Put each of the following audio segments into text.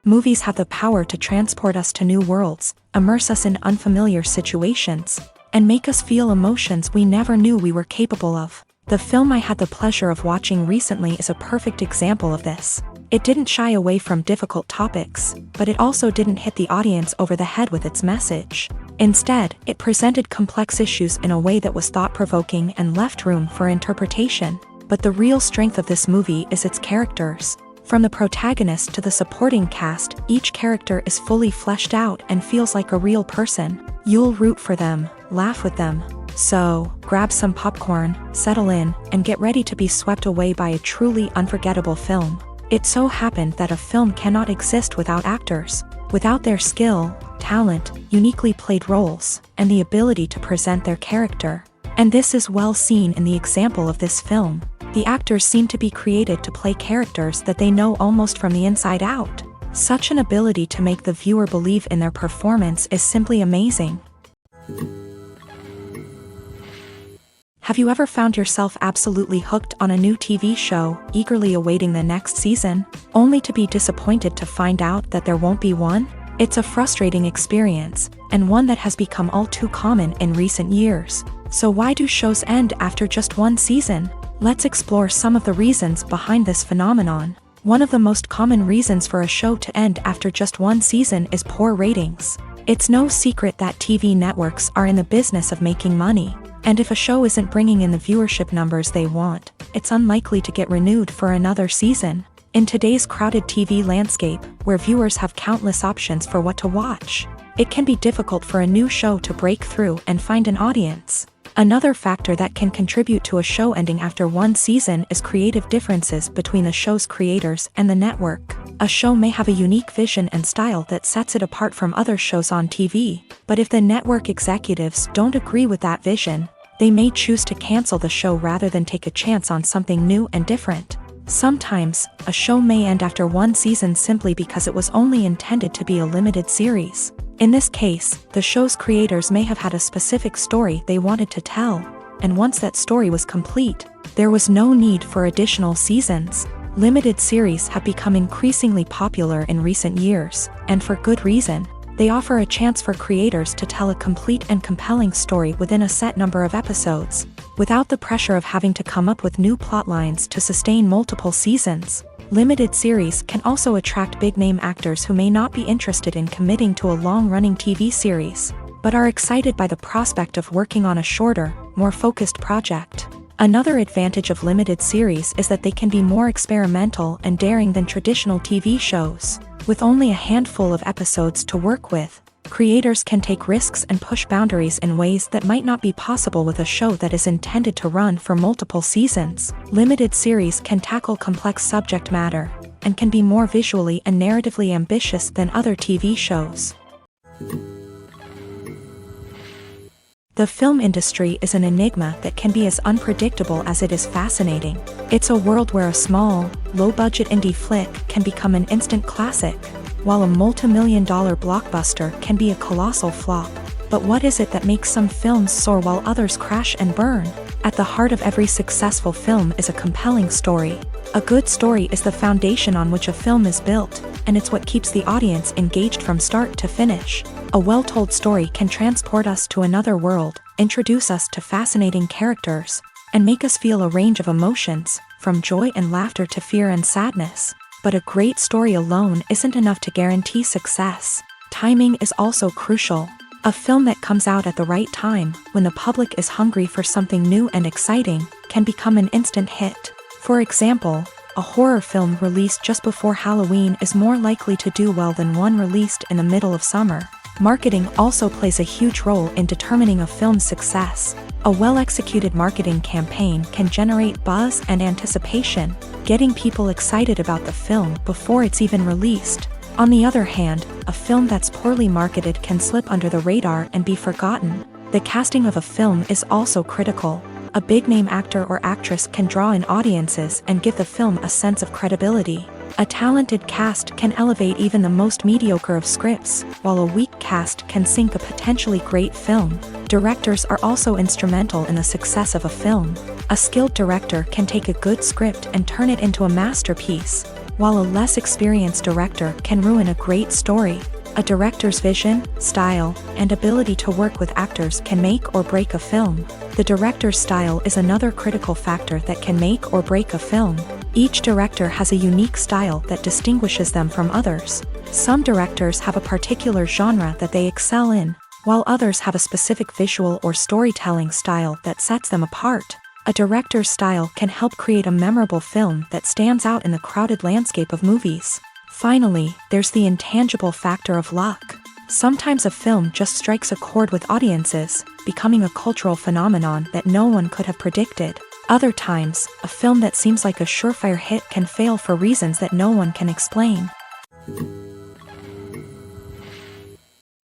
Movies have the power to transport us to new worlds, immerse us in unfamiliar situations, and make us feel emotions we never knew we were capable of. The film I had the pleasure of watching recently is a perfect example of this. It didn't shy away from difficult topics, but it also didn't hit the audience over the head with its message. Instead, it presented complex issues in a way that was thought-provoking and left room for interpretation. But the real strength of this movie is its characters. From the protagonist to the supporting cast, each character is fully fleshed out and feels like a real person. You'll root for them, laugh with them. So, grab some popcorn, settle in, and get ready to be swept away by a truly unforgettable film. It so happened that a film cannot exist without actors. Without their skill, talent, uniquely played roles, and the ability to present their character. And this is well seen in the example of this film. The actors seem to be created to play characters that they know almost from the inside out. Such an ability to make the viewer believe in their performance is simply amazing. Have you ever found yourself absolutely hooked on a new TV show, eagerly awaiting the next season, only to be disappointed to find out that there won't be one? It's a frustrating experience, and one that has become all too common in recent years. So why do shows end after just one season? Let's explore some of the reasons behind this phenomenon. One of the most common reasons for a show to end after just one season is poor ratings. It's no secret that TV networks are in the business of making money. And if a show isn't bringing in the viewership numbers they want, it's unlikely to get renewed for another season. In today's crowded TV landscape, where viewers have countless options for what to watch, it can be difficult for a new show to break through and find an audience. Another factor that can contribute to a show ending after one season is creative differences between the show's creators and the network. A show may have a unique vision and style that sets it apart from other shows on TV, but if the network executives don't agree with that vision, they may choose to cancel the show rather than take a chance on something new and different. Sometimes, a show may end after one season simply because it was only intended to be a limited series. In this case, the show's creators may have had a specific story they wanted to tell, and once that story was complete, there was no need for additional seasons. Limited series have become increasingly popular in recent years, and for good reason. They offer a chance for creators to tell a complete and compelling story within a set number of episodes, without the pressure of having to come up with new plotlines to sustain multiple seasons. Limited series can also attract big-name actors who may not be interested in committing to a long-running TV series, but are excited by the prospect of working on a shorter, more focused project. Another advantage of limited series is that they can be more experimental and daring than traditional TV shows. With only a handful of episodes to work with, creators can take risks and push boundaries in ways that might not be possible with a show that is intended to run for multiple seasons. Limited series can tackle complex subject matter, and can be more visually and narratively ambitious than other TV shows. The film industry is an enigma that can be as unpredictable as it is fascinating. It's a world where a small, low-budget indie flick can become an instant classic, while a multi-million-dollar blockbuster can be a colossal flop. But what is it that makes some films soar while others crash and burn? At the heart of every successful film is a compelling story. A good story is the foundation on which a film is built, and it's what keeps the audience engaged from start to finish. A well-told story can transport us to another world, introduce us to fascinating characters, and make us feel a range of emotions, from joy and laughter to fear and sadness. But a great story alone isn't enough to guarantee success. Timing is also crucial. A film that comes out at the right time, when the public is hungry for something new and exciting, can become an instant hit. For example, a horror film released just before Halloween is more likely to do well than one released in the middle of summer. Marketing also plays a huge role in determining a film's success. A well-executed marketing campaign can generate buzz and anticipation, getting people excited about the film before it's even released. On the other hand, a film that's poorly marketed can slip under the radar and be forgotten. The casting of a film is also critical. A big-name actor or actress can draw in audiences and give the film a sense of credibility. A talented cast can elevate even the most mediocre of scripts, while a weak cast can sink a potentially great film. Directors are also instrumental in the success of a film. A skilled director can take a good script and turn it into a masterpiece, while a less experienced director can ruin a great story. A director's vision, style, and ability to work with actors can make or break a film. The director's style is another critical factor that can make or break a film. Each director has a unique style that distinguishes them from others. Some directors have a particular genre that they excel in, while others have a specific visual or storytelling style that sets them apart. A director's style can help create a memorable film that stands out in the crowded landscape of movies. Finally, there's the intangible factor of luck. Sometimes a film just strikes a chord with audiences, becoming a cultural phenomenon that no one could have predicted. Other times, a film that seems like a surefire hit can fail for reasons that no one can explain.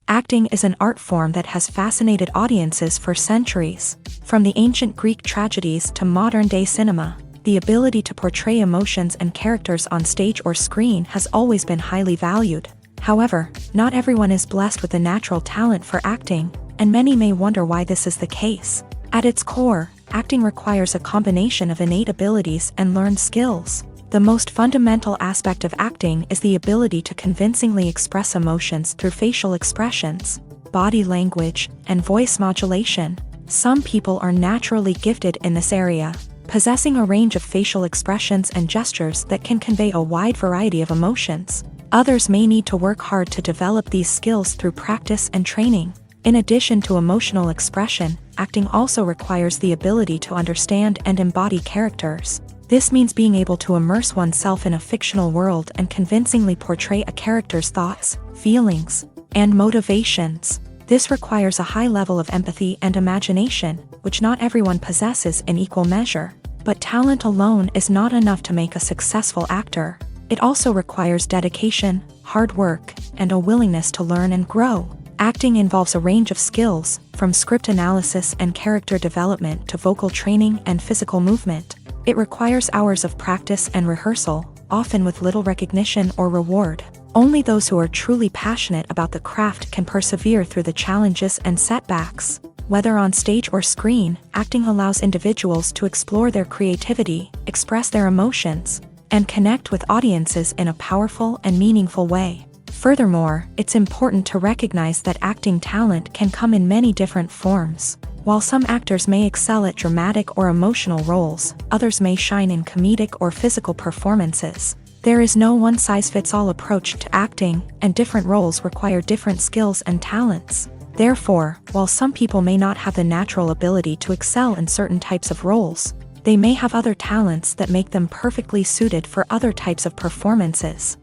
Acting is an art form that has fascinated audiences for centuries. From the ancient Greek tragedies to modern-day cinema, the ability to portray emotions and characters on stage or screen has always been highly valued. However, not everyone is blessed with a natural talent for acting, and many may wonder why this is the case. At its core, acting requires a combination of innate abilities and learned skills. The most fundamental aspect of acting is the ability to convincingly express emotions through facial expressions, body language, and voice modulation. Some people are naturally gifted in this area, possessing a range of facial expressions and gestures that can convey a wide variety of emotions. Others may need to work hard to develop these skills through practice and training. In addition to emotional expression, acting also requires the ability to understand and embody characters. This means being able to immerse oneself in a fictional world and convincingly portray a character's thoughts, feelings, and motivations. This requires a high level of empathy and imagination, which not everyone possesses in equal measure. But talent alone is not enough to make a successful actor. It also requires dedication, hard work, and a willingness to learn and grow. Acting involves a range of skills, from script analysis and character development to vocal training and physical movement. It requires hours of practice and rehearsal, often with little recognition or reward. Only those who are truly passionate about the craft can persevere through the challenges and setbacks. Whether on stage or screen, acting allows individuals to explore their creativity, express their emotions, and connect with audiences in a powerful and meaningful way. Furthermore, it's important to recognize that acting talent can come in many different forms. While some actors may excel at dramatic or emotional roles, others may shine in comedic or physical performances. There is no one-size-fits-all approach to acting, and different roles require different skills and talents. Therefore, while some people may not have the natural ability to excel in certain types of roles, they may have other talents that make them perfectly suited for other types of performances.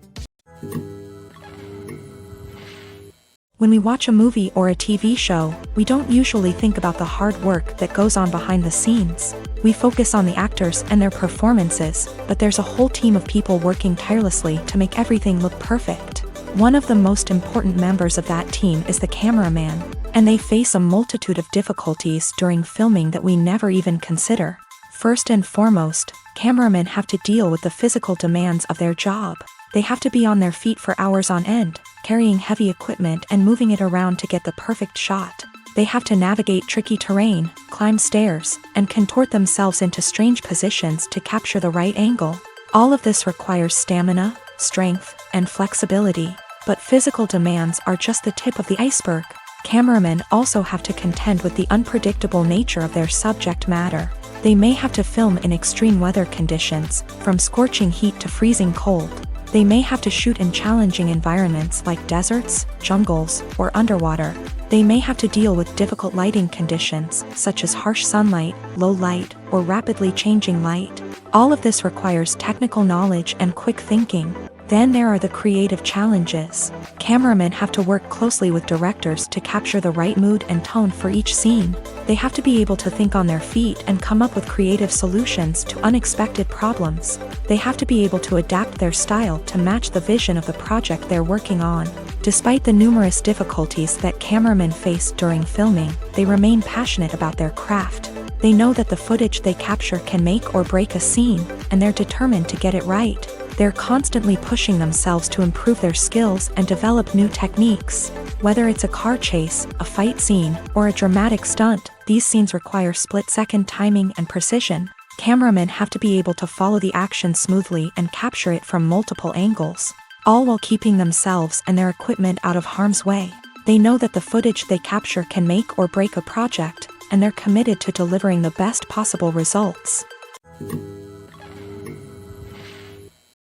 When we watch a movie or a TV show, we don't usually think about the hard work that goes on behind the scenes. We focus on the actors and their performances, but there's a whole team of people working tirelessly to make everything look perfect. One of the most important members of that team is the cameraman, and they face a multitude of difficulties during filming that we never even consider. First and foremost, cameramen have to deal with the physical demands of their job. They have to be on their feet for hours on end, carrying heavy equipment and moving it around to get the perfect shot. They have to navigate tricky terrain, climb stairs, and contort themselves into strange positions to capture the right angle. All of this requires stamina, strength, and flexibility. But physical demands are just the tip of the iceberg. Cameramen also have to contend with the unpredictable nature of their subject matter. They may have to film in extreme weather conditions, from scorching heat to freezing cold. They may have to shoot in challenging environments like deserts, jungles, or underwater. They may have to deal with difficult lighting conditions, such as harsh sunlight, low light, or rapidly changing light. All of this requires technical knowledge and quick thinking. Then there are the creative challenges. Cameramen have to work closely with directors to capture the right mood and tone for each scene. They have to be able to think on their feet and come up with creative solutions to unexpected problems. They have to be able to adapt their style to match the vision of the project they're working on. Despite the numerous difficulties that cameramen face during filming, they remain passionate about their craft. They know that the footage they capture can make or break a scene, and they're determined to get it right. They're constantly pushing themselves to improve their skills and develop new techniques. Whether it's a car chase, a fight scene, or a dramatic stunt, these scenes require split-second timing and precision. Cameramen have to be able to follow the action smoothly and capture it from multiple angles, all while keeping themselves and their equipment out of harm's way. They know that the footage they capture can make or break a project, and they're committed to delivering the best possible results.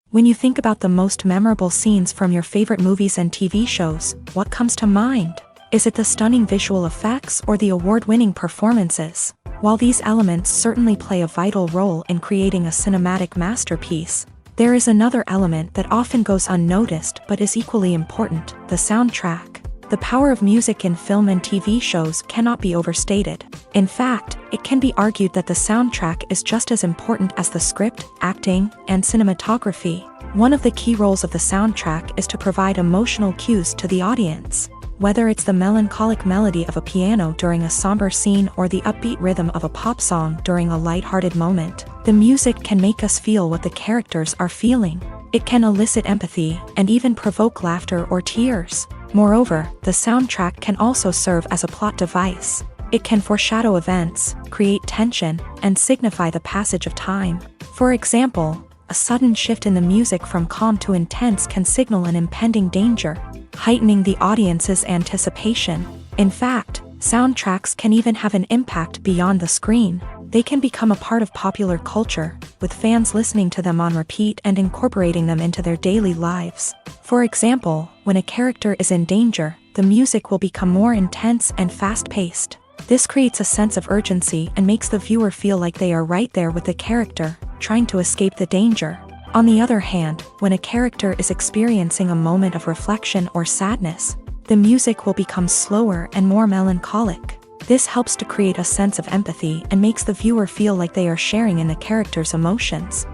When you think about the most memorable scenes from your favorite movies and TV shows, what comes to mind? Is it the stunning visual effects or the award-winning performances? While these elements certainly play a vital role in creating a cinematic masterpiece, there is another element that often goes unnoticed but is equally important: the soundtrack. The power of music in film and TV shows cannot be overstated. In fact, it can be argued that the soundtrack is just as important as the script, acting, and cinematography. One of the key roles of the soundtrack is to provide emotional cues to the audience. Whether it's the melancholic melody of a piano during a somber scene or the upbeat rhythm of a pop song during a lighthearted moment, the music can make us feel what the characters are feeling. It can elicit empathy and even provoke laughter or tears. Moreover, the soundtrack can also serve as a plot device. It can foreshadow events, create tension, and signify the passage of time. For example, a sudden shift in the music from calm to intense can signal an impending danger, heightening the audience's anticipation. In fact, soundtracks can even have an impact beyond the screen. They can become a part of popular culture, with fans listening to them on repeat and incorporating them into their daily lives. For example, when a character is in danger, the music will become more intense and fast-paced. This creates a sense of urgency and makes the viewer feel like they are right there with the character, trying to escape the danger. On the other hand, when a character is experiencing a moment of reflection or sadness, the music will become slower and more melancholic. This helps to create a sense of empathy and makes the viewer feel like they are sharing in the character's emotions.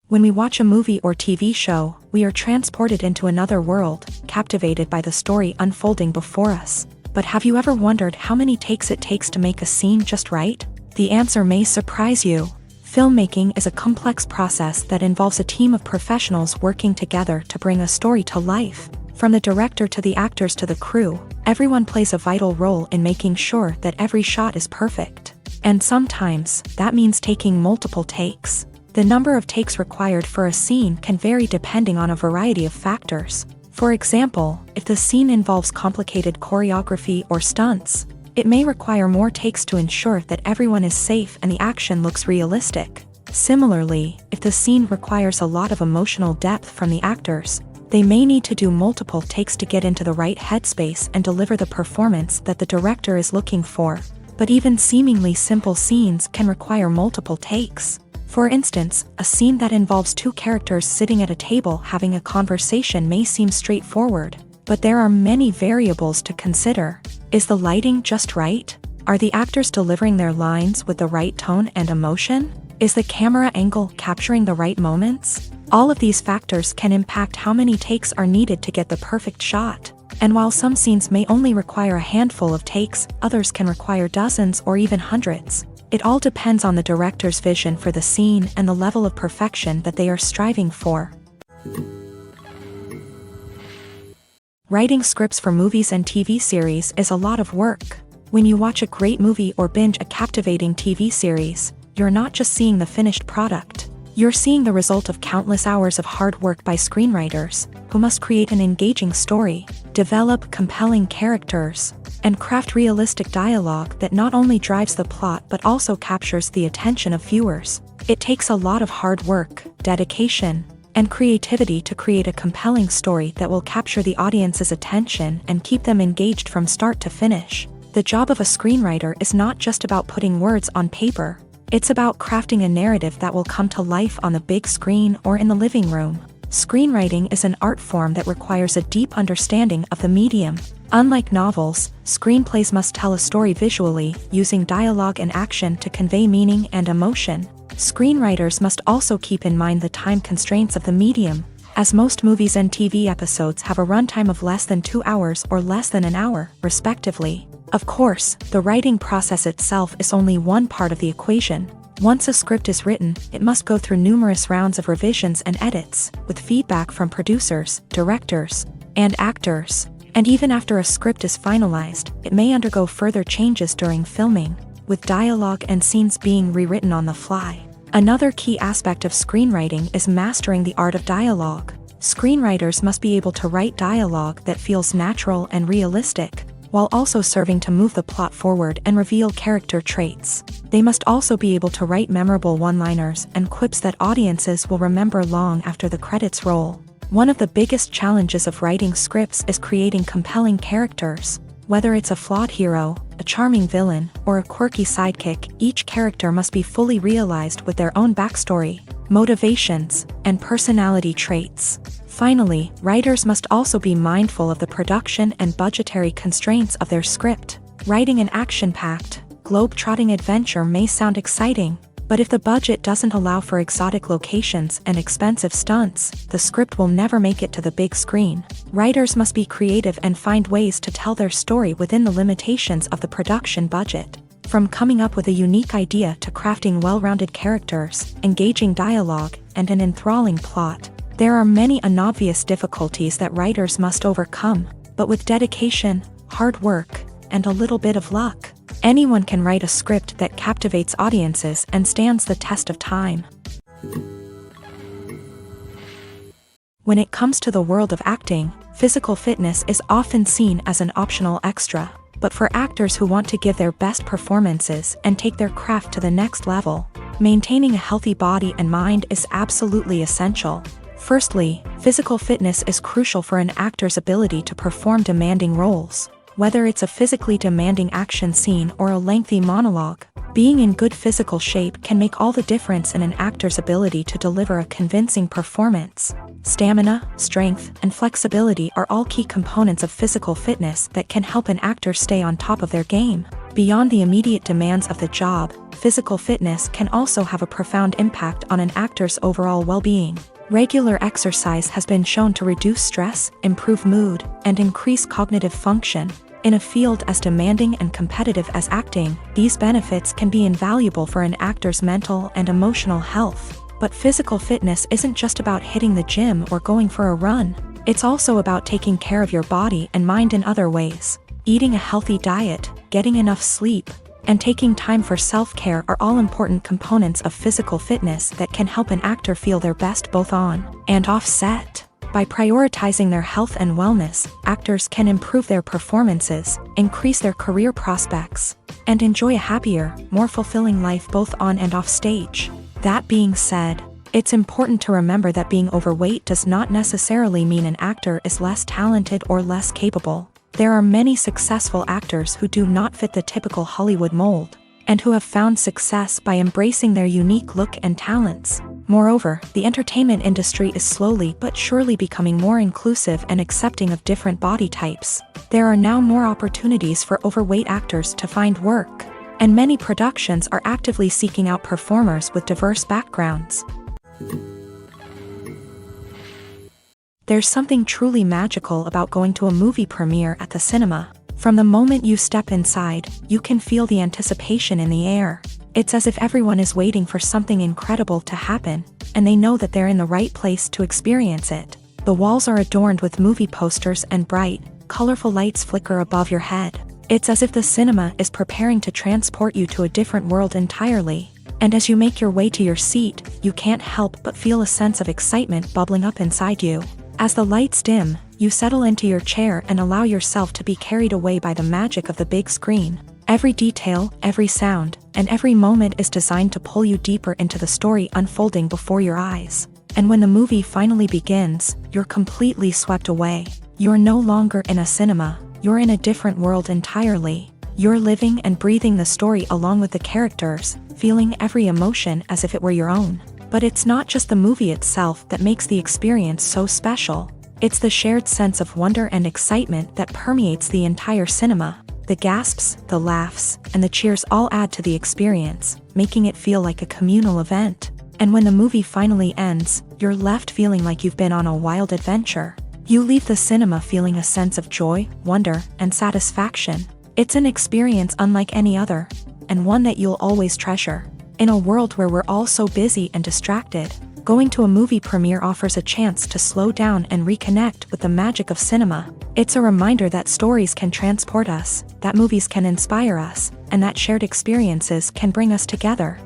When we watch a movie or TV show, we are transported into another world, captivated by the story unfolding before us. But have you ever wondered how many takes it takes to make a scene just right? The answer may surprise you. Filmmaking is a complex process that involves a team of professionals working together to bring a story to life. From the director to the actors to the crew, everyone plays a vital role in making sure that every shot is perfect. And sometimes, that means taking multiple takes. The number of takes required for a scene can vary depending on a variety of factors. For example, if the scene involves complicated choreography or stunts, it may require more takes to ensure that everyone is safe and the action looks realistic. Similarly, if the scene requires a lot of emotional depth from the actors, they may need to do multiple takes to get into the right headspace and deliver the performance that the director is looking for. But even seemingly simple scenes can require multiple takes. For instance, a scene that involves two characters sitting at a table having a conversation may seem straightforward, but there are many variables to consider. Is the lighting just right? Are the actors delivering their lines with the right tone and emotion? Is the camera angle capturing the right moments? All of these factors can impact how many takes are needed to get the perfect shot. And while some scenes may only require a handful of takes, others can require dozens or even hundreds. It all depends on the director's vision for the scene and the level of perfection that they are striving for. Writing scripts for movies and TV series is a lot of work. When you watch a great movie or binge a captivating TV series, you're not just seeing the finished product. You're seeing the result of countless hours of hard work by screenwriters, who must create an engaging story, develop compelling characters, and craft realistic dialogue that not only drives the plot but also captures the attention of viewers. It takes a lot of hard work, dedication, and creativity to create a compelling story that will capture the audience's attention and keep them engaged from start to finish. The job of a screenwriter is not just about putting words on paper. It's about crafting a narrative that will come to life on the big screen or in the living room. Screenwriting is an art form that requires a deep understanding of the medium. Unlike novels, screenplays must tell a story visually, using dialogue and action to convey meaning and emotion. Screenwriters must also keep in mind the time constraints of the medium, as most movies and TV episodes have a runtime of less than 2 hours or less than an hour, respectively. Of course, the writing process itself is only one part of the equation. Once a script is written, it must go through numerous rounds of revisions and edits, with feedback from producers, directors, and actors. And even after a script is finalized, it may undergo further changes during filming, with dialogue and scenes being rewritten on the fly. Another key aspect of screenwriting is mastering the art of dialogue. Screenwriters must be able to write dialogue that feels natural and realistic, while also serving to move the plot forward and reveal character traits. They must also be able to write memorable one-liners and quips that audiences will remember long after the credits roll. One of the biggest challenges of writing scripts is creating compelling characters. Whether it's a flawed hero, a charming villain, or a quirky sidekick, each character must be fully realized with their own backstory, motivations, and personality traits. Finally, writers must also be mindful of the production and budgetary constraints of their script. Writing an action-packed, globe-trotting adventure may sound exciting, but if the budget doesn't allow for exotic locations and expensive stunts, the script will never make it to the big screen. Writers must be creative and find ways to tell their story within the limitations of the production budget. From coming up with a unique idea to crafting well-rounded characters, engaging dialogue, and an enthralling plot, there are many unobvious difficulties that writers must overcome, but with dedication, hard work, and a little bit of luck, anyone can write a script that captivates audiences and stands the test of time. When it comes to the world of acting, physical fitness is often seen as an optional extra, but for actors who want to give their best performances and take their craft to the next level, maintaining a healthy body and mind is absolutely essential. Firstly, physical fitness is crucial for an actor's ability to perform demanding roles. Whether it's a physically demanding action scene or a lengthy monologue, being in good physical shape can make all the difference in an actor's ability to deliver a convincing performance. Stamina, strength, and flexibility are all key components of physical fitness that can help an actor stay on top of their game. Beyond the immediate demands of the job, physical fitness can also have a profound impact on an actor's overall well-being. Regular exercise has been shown to reduce stress, improve mood, and increase cognitive function. In a field as demanding and competitive as acting, these benefits can be invaluable for an actor's mental and emotional health. But physical fitness isn't just about hitting the gym or going for a run. It's also about taking care of your body and mind in other ways. Eating a healthy diet, getting enough sleep, and taking time for self-care are all important components of physical fitness that can help an actor feel their best both on and off set. By prioritizing their health and wellness, actors can improve their performances, increase their career prospects, and enjoy a happier, more fulfilling life both on and off stage. That being said, it's important to remember that being overweight does not necessarily mean an actor is less talented or less capable. There are many successful actors who do not fit the typical Hollywood mold, and who have found success by embracing their unique look and talents. Moreover, the entertainment industry is slowly but surely becoming more inclusive and accepting of different body types. There are now more opportunities for overweight actors to find work, and many productions are actively seeking out performers with diverse backgrounds. There's something truly magical about going to a movie premiere at the cinema. From the moment you step inside, you can feel the anticipation in the air. It's as if everyone is waiting for something incredible to happen, and they know that they're in the right place to experience it. The walls are adorned with movie posters and bright, colorful lights flicker above your head. It's as if the cinema is preparing to transport you to a different world entirely. And as you make your way to your seat, you can't help but feel a sense of excitement bubbling up inside you. As the lights dim, you settle into your chair and allow yourself to be carried away by the magic of the big screen. Every detail, every sound, and every moment is designed to pull you deeper into the story unfolding before your eyes. And when the movie finally begins, you're completely swept away. You're no longer in a cinema, you're in a different world entirely. You're living and breathing the story along with the characters, feeling every emotion as if it were your own. But it's not just the movie itself that makes the experience so special. It's the shared sense of wonder and excitement that permeates the entire cinema. The gasps, the laughs, and the cheers all add to the experience, making it feel like a communal event. And when the movie finally ends, you're left feeling like you've been on a wild adventure. You leave the cinema feeling a sense of joy, wonder, and satisfaction. It's an experience unlike any other, and one that you'll always treasure. In a world where we're all so busy and distracted, Going to a movie premiere offers a chance to slow down and reconnect with the magic of cinema. It's a reminder that stories can transport us, that movies can inspire us, and that shared experiences can bring us together.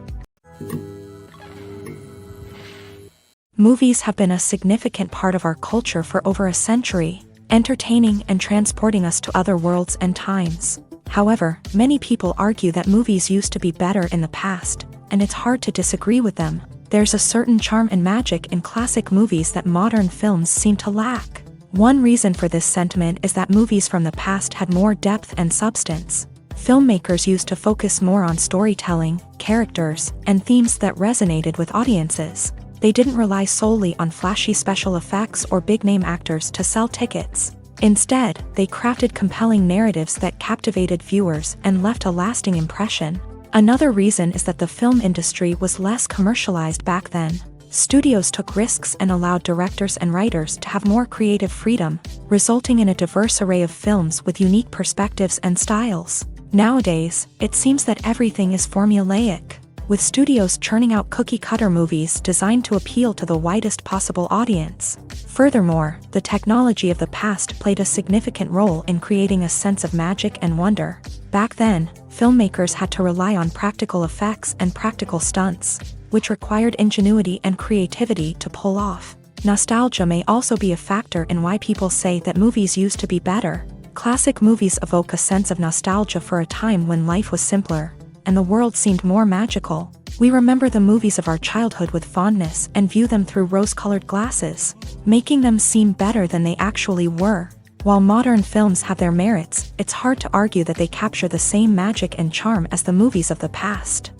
Movies have been a significant part of our culture for over a century, entertaining and transporting us to other worlds and times. However, many people argue that movies used to be better in the past, and it's hard to disagree with them. There's a certain charm and magic in classic movies that modern films seem to lack. One reason for this sentiment is that movies from the past had more depth and substance. Filmmakers used to focus more on storytelling, characters, and themes that resonated with audiences. They didn't rely solely on flashy special effects or big-name actors to sell tickets. Instead, they crafted compelling narratives that captivated viewers and left a lasting impression. Another reason is that the film industry was less commercialized back then. Studios took risks and allowed directors and writers to have more creative freedom, resulting in a diverse array of films with unique perspectives and styles. Nowadays, it seems that everything is formulaic, with studios churning out cookie-cutter movies designed to appeal to the widest possible audience. Furthermore, the technology of the past played a significant role in creating a sense of magic and wonder. Back then, filmmakers had to rely on practical effects and practical stunts, which required ingenuity and creativity to pull off. Nostalgia may also be a factor in why people say that movies used to be better. Classic movies evoke a sense of nostalgia for a time when life was simpler, and the world seemed more magical. We remember the movies of our childhood with fondness and view them through rose-colored glasses, making them seem better than they actually were. While modern films have their merits, it's hard to argue that they capture the same magic and charm as the movies of the past.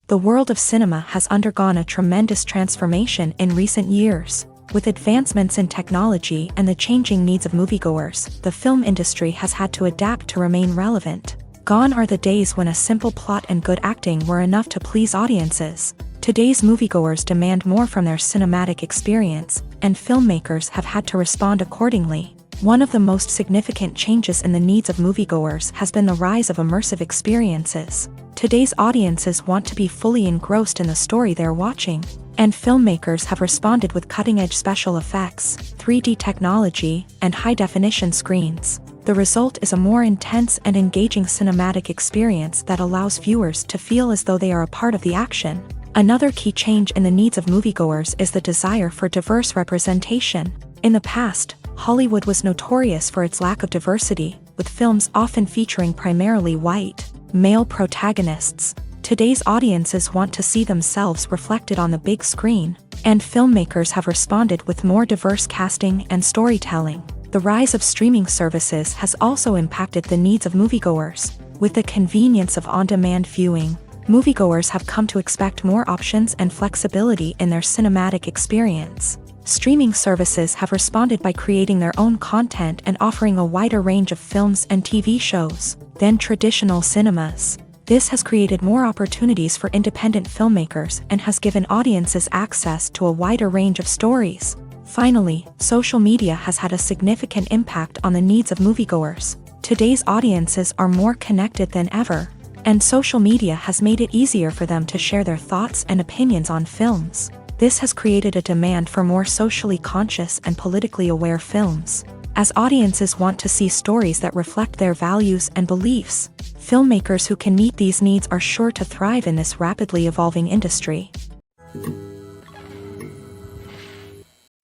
The world of cinema has undergone a tremendous transformation in recent years. With advancements in technology and the changing needs of moviegoers, the film industry has had to adapt to remain relevant. Gone are the days when a simple plot and good acting were enough to please audiences. Today's moviegoers demand more from their cinematic experience, and filmmakers have had to respond accordingly. One of the most significant changes in the needs of moviegoers has been the rise of immersive experiences. Today's audiences want to be fully engrossed in the story they're watching, and filmmakers have responded with cutting-edge special effects, 3D technology, and high-definition screens. The result is a more intense and engaging cinematic experience that allows viewers to feel as though they are a part of the action. Another key change in the needs of moviegoers is the desire for diverse representation. In the past, Hollywood was notorious for its lack of diversity, with films often featuring primarily white, male protagonists. Today's audiences want to see themselves reflected on the big screen, and filmmakers have responded with more diverse casting and storytelling. The rise of streaming services has also impacted the needs of moviegoers. With the convenience of on-demand viewing, moviegoers have come to expect more options and flexibility in their cinematic experience. Streaming services have responded by creating their own content and offering a wider range of films and TV shows than traditional cinemas. This has created more opportunities for independent filmmakers and has given audiences access to a wider range of stories. Finally, social media has had a significant impact on the needs of moviegoers. Today's audiences are more connected than ever, and social media has made it easier for them to share their thoughts and opinions on films. This has created a demand for more socially conscious and politically aware films. As audiences want to see stories that reflect their values and beliefs, filmmakers who can meet these needs are sure to thrive in this rapidly evolving industry.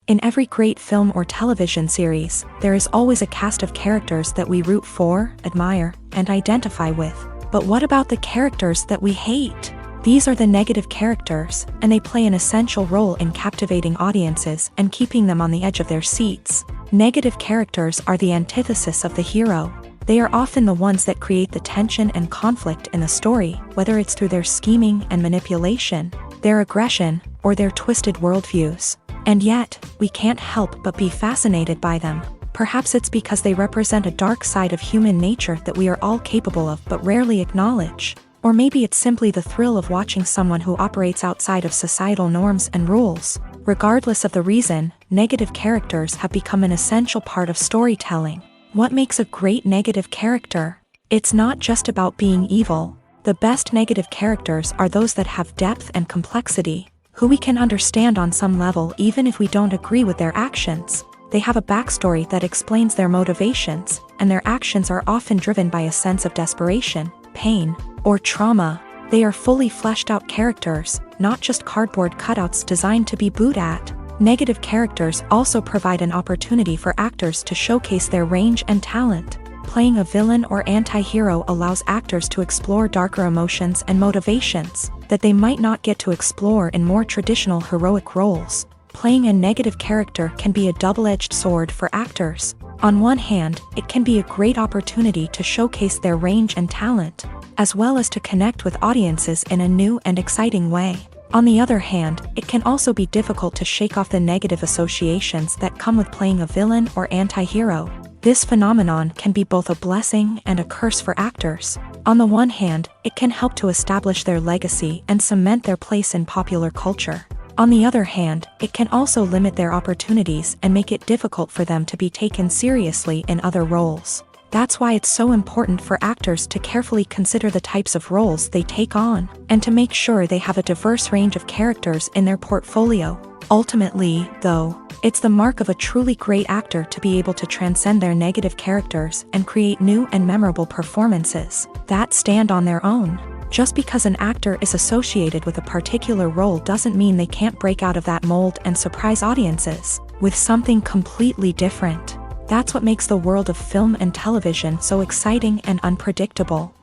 In every great film or television series, there is always a cast of characters that we root for, admire, and identify with. But what about the characters that we hate? These are the negative characters, and they play an essential role in captivating audiences and keeping them on the edge of their seats. Negative characters are the antithesis of the hero. They are often the ones that create the tension and conflict in the story, whether it's through their scheming and manipulation, their aggression, or their twisted worldviews. And yet, we can't help but be fascinated by them. Perhaps it's because they represent a dark side of human nature that we are all capable of but rarely acknowledge. Or maybe it's simply the thrill of watching someone who operates outside of societal norms and rules. Regardless of the reason, negative characters have become an essential part of storytelling. What makes a great negative character? It's not just about being evil. The best negative characters are those that have depth and complexity, who we can understand on some level even if we don't agree with their actions. They have a backstory that explains their motivations, and their actions are often driven by a sense of desperation, pain, or trauma. They are fully fleshed out characters, not just cardboard cutouts designed to be booed at. Negative characters also provide an opportunity for actors to showcase their range and talent. Playing a villain or anti-hero allows actors to explore darker emotions and motivations that they might not get to explore in more traditional heroic roles. Playing a negative character can be a double-edged sword for actors. On one hand, it can be a great opportunity to showcase their range and talent, as well as to connect with audiences in a new and exciting way. On the other hand, it can also be difficult to shake off the negative associations that come with playing a villain or anti-hero. This phenomenon can be both a blessing and a curse for actors. On the one hand, it can help to establish their legacy and cement their place in popular culture. On the other hand, it can also limit their opportunities and make it difficult for them to be taken seriously in other roles. That's why it's so important for actors to carefully consider the types of roles they take on, and to make sure they have a diverse range of characters in their portfolio. Ultimately, though, it's the mark of a truly great actor to be able to transcend their negative characters and create new and memorable performances that stand on their own. Just because an actor is associated with a particular role doesn't mean they can't break out of that mold and surprise audiences with something completely different. That's what makes the world of film and television so exciting and unpredictable.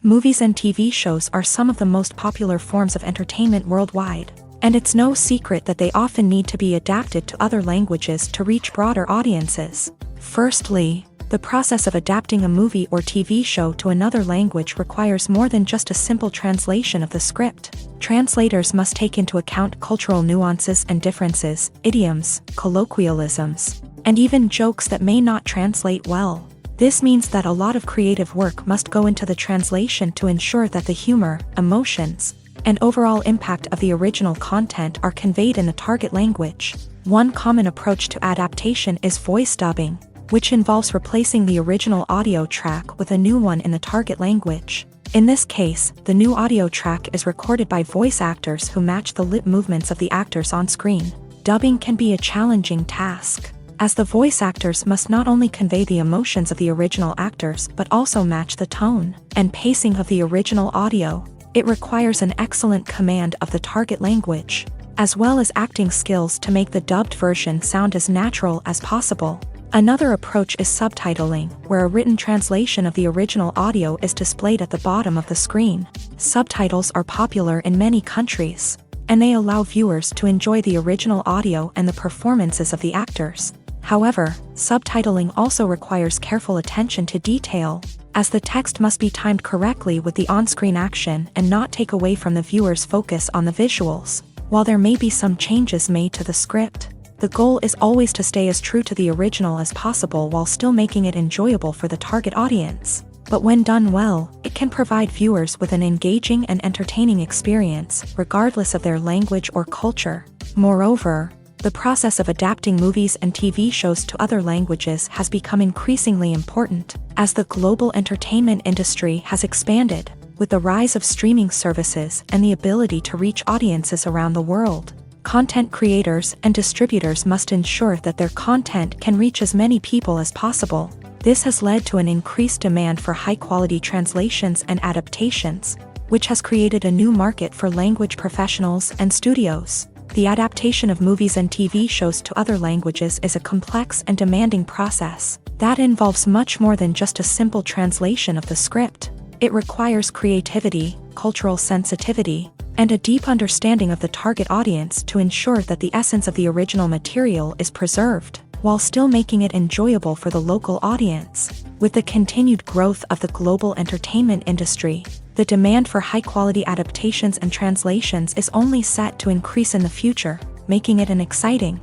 Movies and TV shows are some of the most popular forms of entertainment worldwide, and it's no secret that they often need to be adapted to other languages to reach broader audiences. Firstly, the process of adapting a movie or TV show to another language requires more than just a simple translation of the script. Translators must take into account cultural nuances and differences, idioms, colloquialisms, and even jokes that may not translate well. This means that a lot of creative work must go into the translation to ensure that the humor, emotions, and overall impact of the original content are conveyed in the target language. One common approach to adaptation is voice dubbing, which involves replacing the original audio track with a new one in the target language. In this case, the new audio track is recorded by voice actors who match the lip movements of the actors on screen. Dubbing can be a challenging task, as the voice actors must not only convey the emotions of the original actors but also match the tone and pacing of the original audio. It requires an excellent command of the target language, as well as acting skills to make the dubbed version sound as natural as possible. Another approach is subtitling, where a written translation of the original audio is displayed at the bottom of the screen. Subtitles are popular in many countries, and they allow viewers to enjoy the original audio and the performances of the actors. However, subtitling also requires careful attention to detail, as the text must be timed correctly with the on-screen action and not take away from the viewer's focus on the visuals. While there may be some changes made to the script, the goal is always to stay as true to the original as possible while still making it enjoyable for the target audience. But when done well, it can provide viewers with an engaging and entertaining experience, regardless of their language or culture. Moreover, the process of adapting movies and TV shows to other languages has become increasingly important, as the global entertainment industry has expanded, with the rise of streaming services and the ability to reach audiences around the world. Content creators and distributors must ensure that their content can reach as many people as possible. This has led to an increased demand for high-quality translations and adaptations, which has created a new market for language professionals and studios. The adaptation of movies and TV shows to other languages is a complex and demanding process that involves much more than just a simple translation of the script. It requires creativity, cultural sensitivity, and a deep understanding of the target audience to ensure that the essence of the original material is preserved, while still making it enjoyable for the local audience. With the continued growth of the global entertainment industry, the demand for high-quality adaptations and translations is only set to increase in the future, making it an exciting.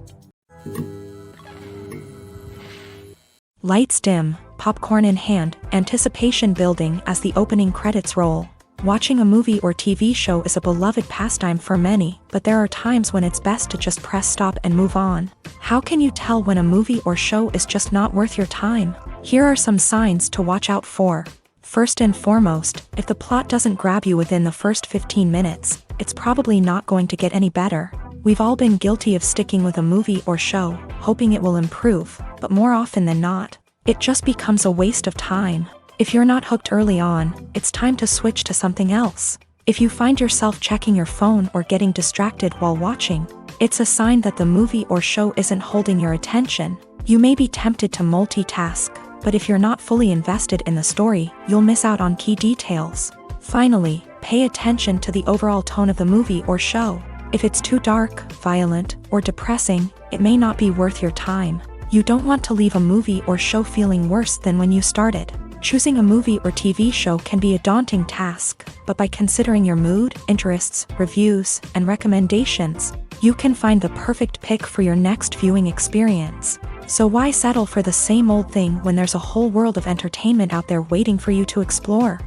Lights dim, popcorn in hand, anticipation building as the opening credits roll. Watching a movie or TV show is a beloved pastime for many, but there are times when it's best to just press stop and move on. How can you tell when a movie or show is just not worth your time? Here are some signs to watch out for. First and foremost, if the plot doesn't grab you within the first 15 minutes, it's probably not going to get any better. We've all been guilty of sticking with a movie or show, hoping it will improve, but more often than not, it just becomes a waste of time. If you're not hooked early on, it's time to switch to something else. If you find yourself checking your phone or getting distracted while watching, it's a sign that the movie or show isn't holding your attention. You may be tempted to multitask, but if you're not fully invested in the story, you'll miss out on key details. Finally, pay attention to the overall tone of the movie or show. If it's too dark, violent, or depressing, it may not be worth your time. You don't want to leave a movie or show feeling worse than when you started. Choosing a movie or TV show can be a daunting task, but by considering your mood, interests, reviews, and recommendations, you can find the perfect pick for your next viewing experience. So why settle for the same old thing when there's a whole world of entertainment out there waiting for you to explore?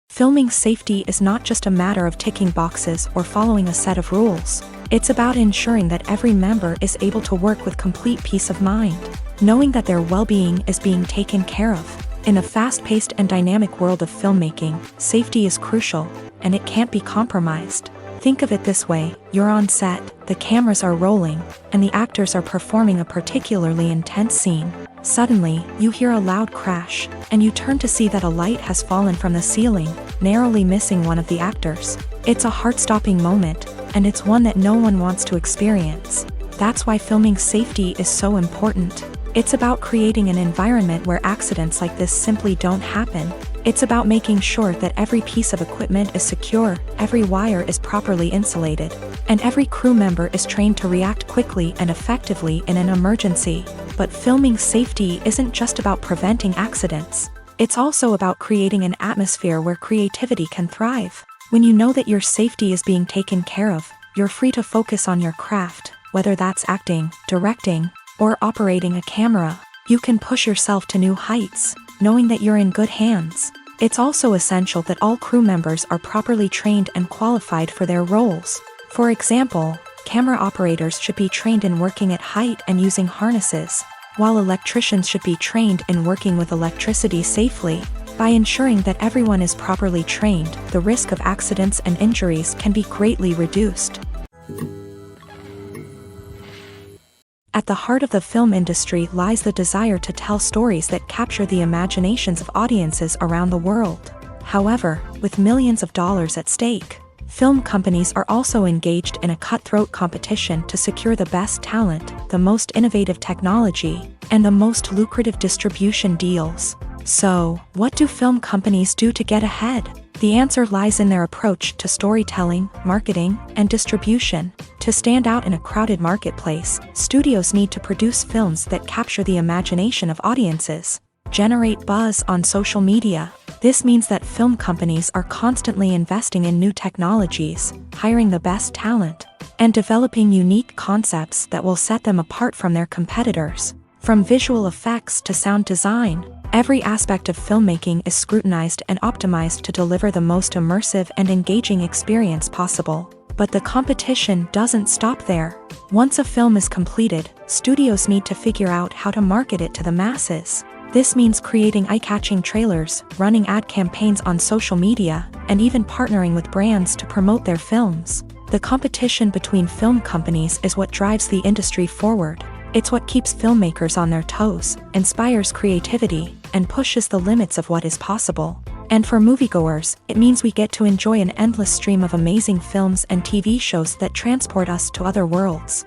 Filming safety is not just a matter of ticking boxes or following a set of rules. It's about ensuring that every member is able to work with complete peace of mind, knowing that their well-being is being taken care of. In a fast-paced and dynamic world of filmmaking, safety is crucial, and it can't be compromised. Think of it this way: you're on set, the cameras are rolling, and the actors are performing a particularly intense scene. Suddenly, you hear a loud crash, and you turn to see that a light has fallen from the ceiling, narrowly missing one of the actors. It's a heart-stopping moment, and it's one that no one wants to experience. That's why filming safety is so important. It's about creating an environment where accidents like this simply don't happen. It's about making sure that every piece of equipment is secure, every wire is properly insulated, and every crew member is trained to react quickly and effectively in an emergency. But filming safety isn't just about preventing accidents. It's also about creating an atmosphere where creativity can thrive. When you know that your safety is being taken care of, you're free to focus on your craft, whether that's acting, directing, or operating a camera. You can push yourself to new heights, knowing that you're in good hands. It's also essential that all crew members are properly trained and qualified for their roles. For example, camera operators should be trained in working at height and using harnesses, while electricians should be trained in working with electricity safely. By ensuring that everyone is properly trained, the risk of accidents and injuries can be greatly reduced. At the heart of the film industry lies the desire to tell stories that capture the imaginations of audiences around the world. However, with millions of dollars at stake, film companies are also engaged in a cutthroat competition to secure the best talent, the most innovative technology, and the most lucrative distribution deals. So, what do film companies do to get ahead? The answer lies in their approach to storytelling, marketing, and distribution. To stand out in a crowded marketplace, studios need to produce films that capture the imagination of audiences, generate buzz on social media. This means that film companies are constantly investing in new technologies, hiring the best talent, and developing unique concepts that will set them apart from their competitors. From visual effects to sound design, every aspect of filmmaking is scrutinized and optimized to deliver the most immersive and engaging experience possible. But the competition doesn't stop there. Once a film is completed, studios need to figure out how to market it to the masses. This means creating eye-catching trailers, running ad campaigns on social media, and even partnering with brands to promote their films. The competition between film companies is what drives the industry forward. It's what keeps filmmakers on their toes, inspires creativity, and pushes the limits of what is possible. And for moviegoers, it means we get to enjoy an endless stream of amazing films and TV shows that transport us to other worlds.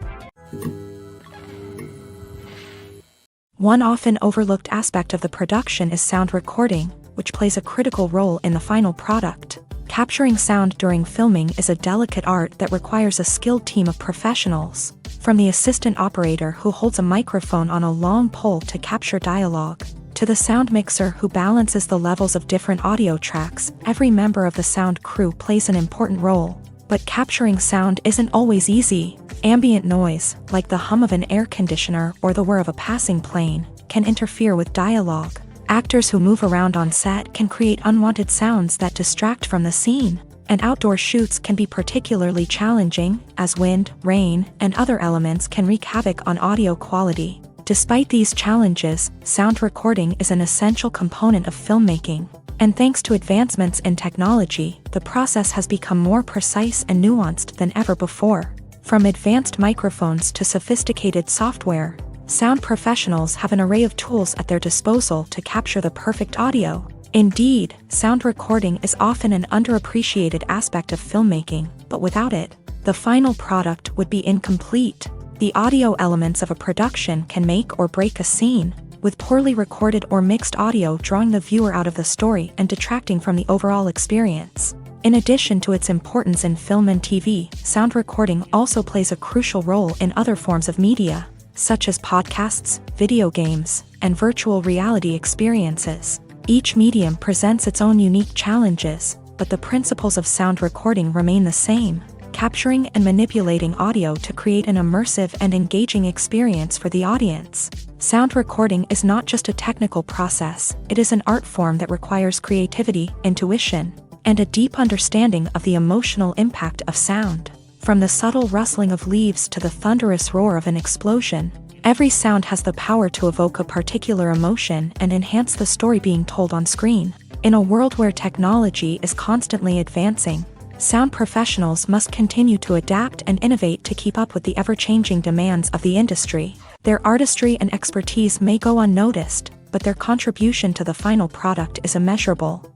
One often overlooked aspect of the production is sound recording, which plays a critical role in the final product. Capturing sound during filming is a delicate art that requires a skilled team of professionals. From the assistant operator who holds a microphone on a long pole to capture dialogue, to the sound mixer who balances the levels of different audio tracks, every member of the sound crew plays an important role. But capturing sound isn't always easy. Ambient noise, like the hum of an air conditioner or the whir of a passing plane, can interfere with dialogue. Actors who move around on set can create unwanted sounds that distract from the scene, and outdoor shoots can be particularly challenging, as wind, rain, and other elements can wreak havoc on audio quality. Despite these challenges, sound recording is an essential component of filmmaking, and thanks to advancements in technology, the process has become more precise and nuanced than ever before. From advanced microphones to sophisticated software, sound professionals have an array of tools at their disposal to capture the perfect audio. Indeed, sound recording is often an underappreciated aspect of filmmaking, but without it, the final product would be incomplete. The audio elements of a production can make or break a scene, with poorly recorded or mixed audio drawing the viewer out of the story and detracting from the overall experience. In addition to its importance in film and TV, sound recording also plays a crucial role in other forms of media, such as podcasts, video games, and virtual reality experiences. Each medium presents its own unique challenges, but the principles of sound recording remain the same: capturing and manipulating audio to create an immersive and engaging experience for the audience. Sound recording is not just a technical process, it is an art form that requires creativity, intuition, and a deep understanding of the emotional impact of sound. From the subtle rustling of leaves to the thunderous roar of an explosion, every sound has the power to evoke a particular emotion and enhance the story being told on screen. In a world where technology is constantly advancing, sound professionals must continue to adapt and innovate to keep up with the ever-changing demands of the industry. Their artistry and expertise may go unnoticed, but their contribution to the final product is immeasurable.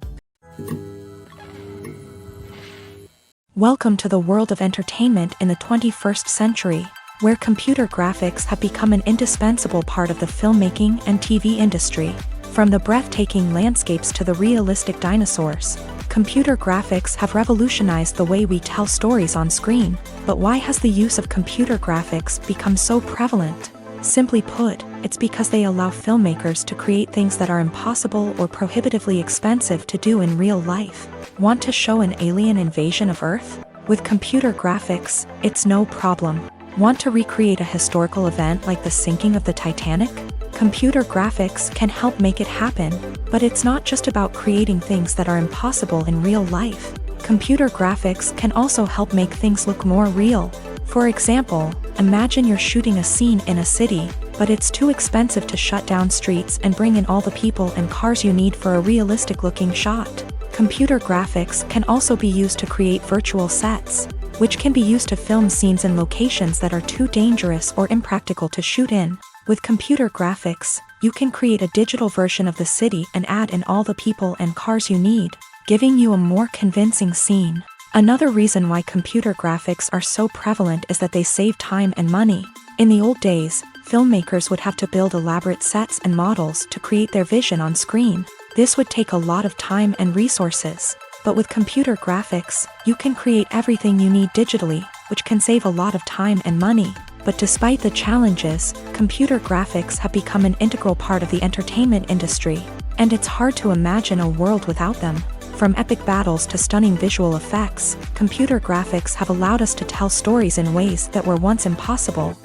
Welcome to the world of entertainment in the 21st century, where computer graphics have become an indispensable part of the filmmaking and TV industry. From the breathtaking landscapes to the realistic dinosaurs, computer graphics have revolutionized the way we tell stories on screen. But why has the use of computer graphics become so prevalent? Simply put, it's because they allow filmmakers to create things that are impossible or prohibitively expensive to do in real life. Want to show an alien invasion of Earth? With computer graphics, it's no problem. Want to recreate a historical event like the sinking of the Titanic? Computer graphics can help make it happen, but it's not just about creating things that are impossible in real life. Computer graphics can also help make things look more real. For example, imagine you're shooting a scene in a city, but it's too expensive to shut down streets and bring in all the people and cars you need for a realistic-looking shot. Computer graphics can also be used to create virtual sets, which can be used to film scenes in locations that are too dangerous or impractical to shoot in. With computer graphics, you can create a digital version of the city and add in all the people and cars you need, giving you a more convincing scene. Another reason why computer graphics are so prevalent is that they save time and money. In the old days, filmmakers would have to build elaborate sets and models to create their vision on screen. This would take a lot of time and resources. But with computer graphics, you can create everything you need digitally, which can save a lot of time and money. But despite the challenges, computer graphics have become an integral part of the entertainment industry, and it's hard to imagine a world without them. From epic battles to stunning visual effects, computer graphics have allowed us to tell stories in ways that were once impossible.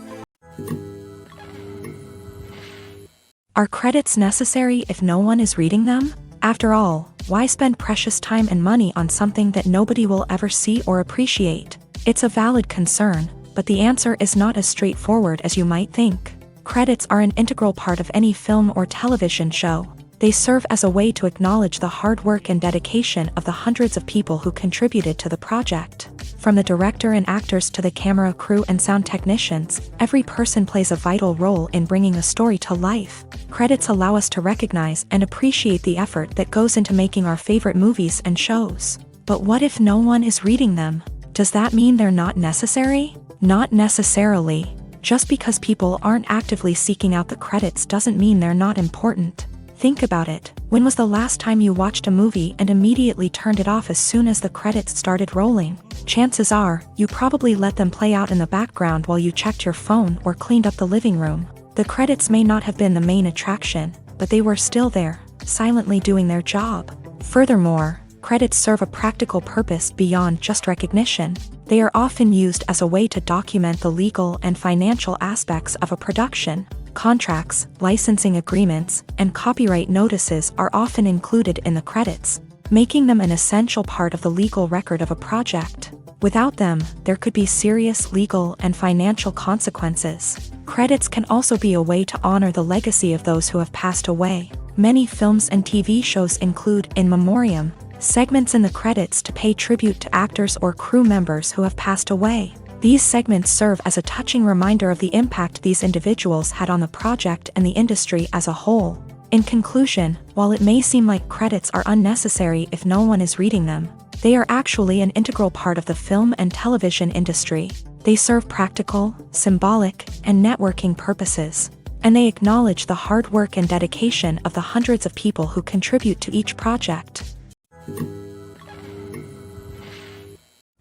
Are credits necessary if no one is reading them? After all, why spend precious time and money on something that nobody will ever see or appreciate? It's a valid concern, but the answer is not as straightforward as you might think. Credits are an integral part of any film or television show. They serve as a way to acknowledge the hard work and dedication of the hundreds of people who contributed to the project. From the director and actors to the camera crew and sound technicians, every person plays a vital role in bringing a story to life. Credits allow us to recognize and appreciate the effort that goes into making our favorite movies and shows. But what if no one is reading them? Does that mean they're not necessary? Not necessarily. Just because people aren't actively seeking out the credits doesn't mean they're not important. Think about it. When was the last time you watched a movie and immediately turned it off as soon as the credits started rolling? Chances are, you probably let them play out in the background while you checked your phone or cleaned up the living room. The credits may not have been the main attraction, but they were still there, silently doing their job. Furthermore, credits serve a practical purpose beyond just recognition. They are often used as a way to document the legal and financial aspects of a production. Contracts, licensing agreements, and copyright notices are often included in the credits, making them an essential part of the legal record of a project. Without them, there could be serious legal and financial consequences. Credits can also be a way to honor the legacy of those who have passed away. Many films and TV shows include in memoriam segments in the credits to pay tribute to actors or crew members who have passed away. These segments serve as a touching reminder of the impact these individuals had on the project and the industry as a whole. In conclusion, while it may seem like credits are unnecessary if no one is reading them, they are actually an integral part of the film and television industry. They serve practical, symbolic, and networking purposes, and they acknowledge the hard work and dedication of the hundreds of people who contribute to each project.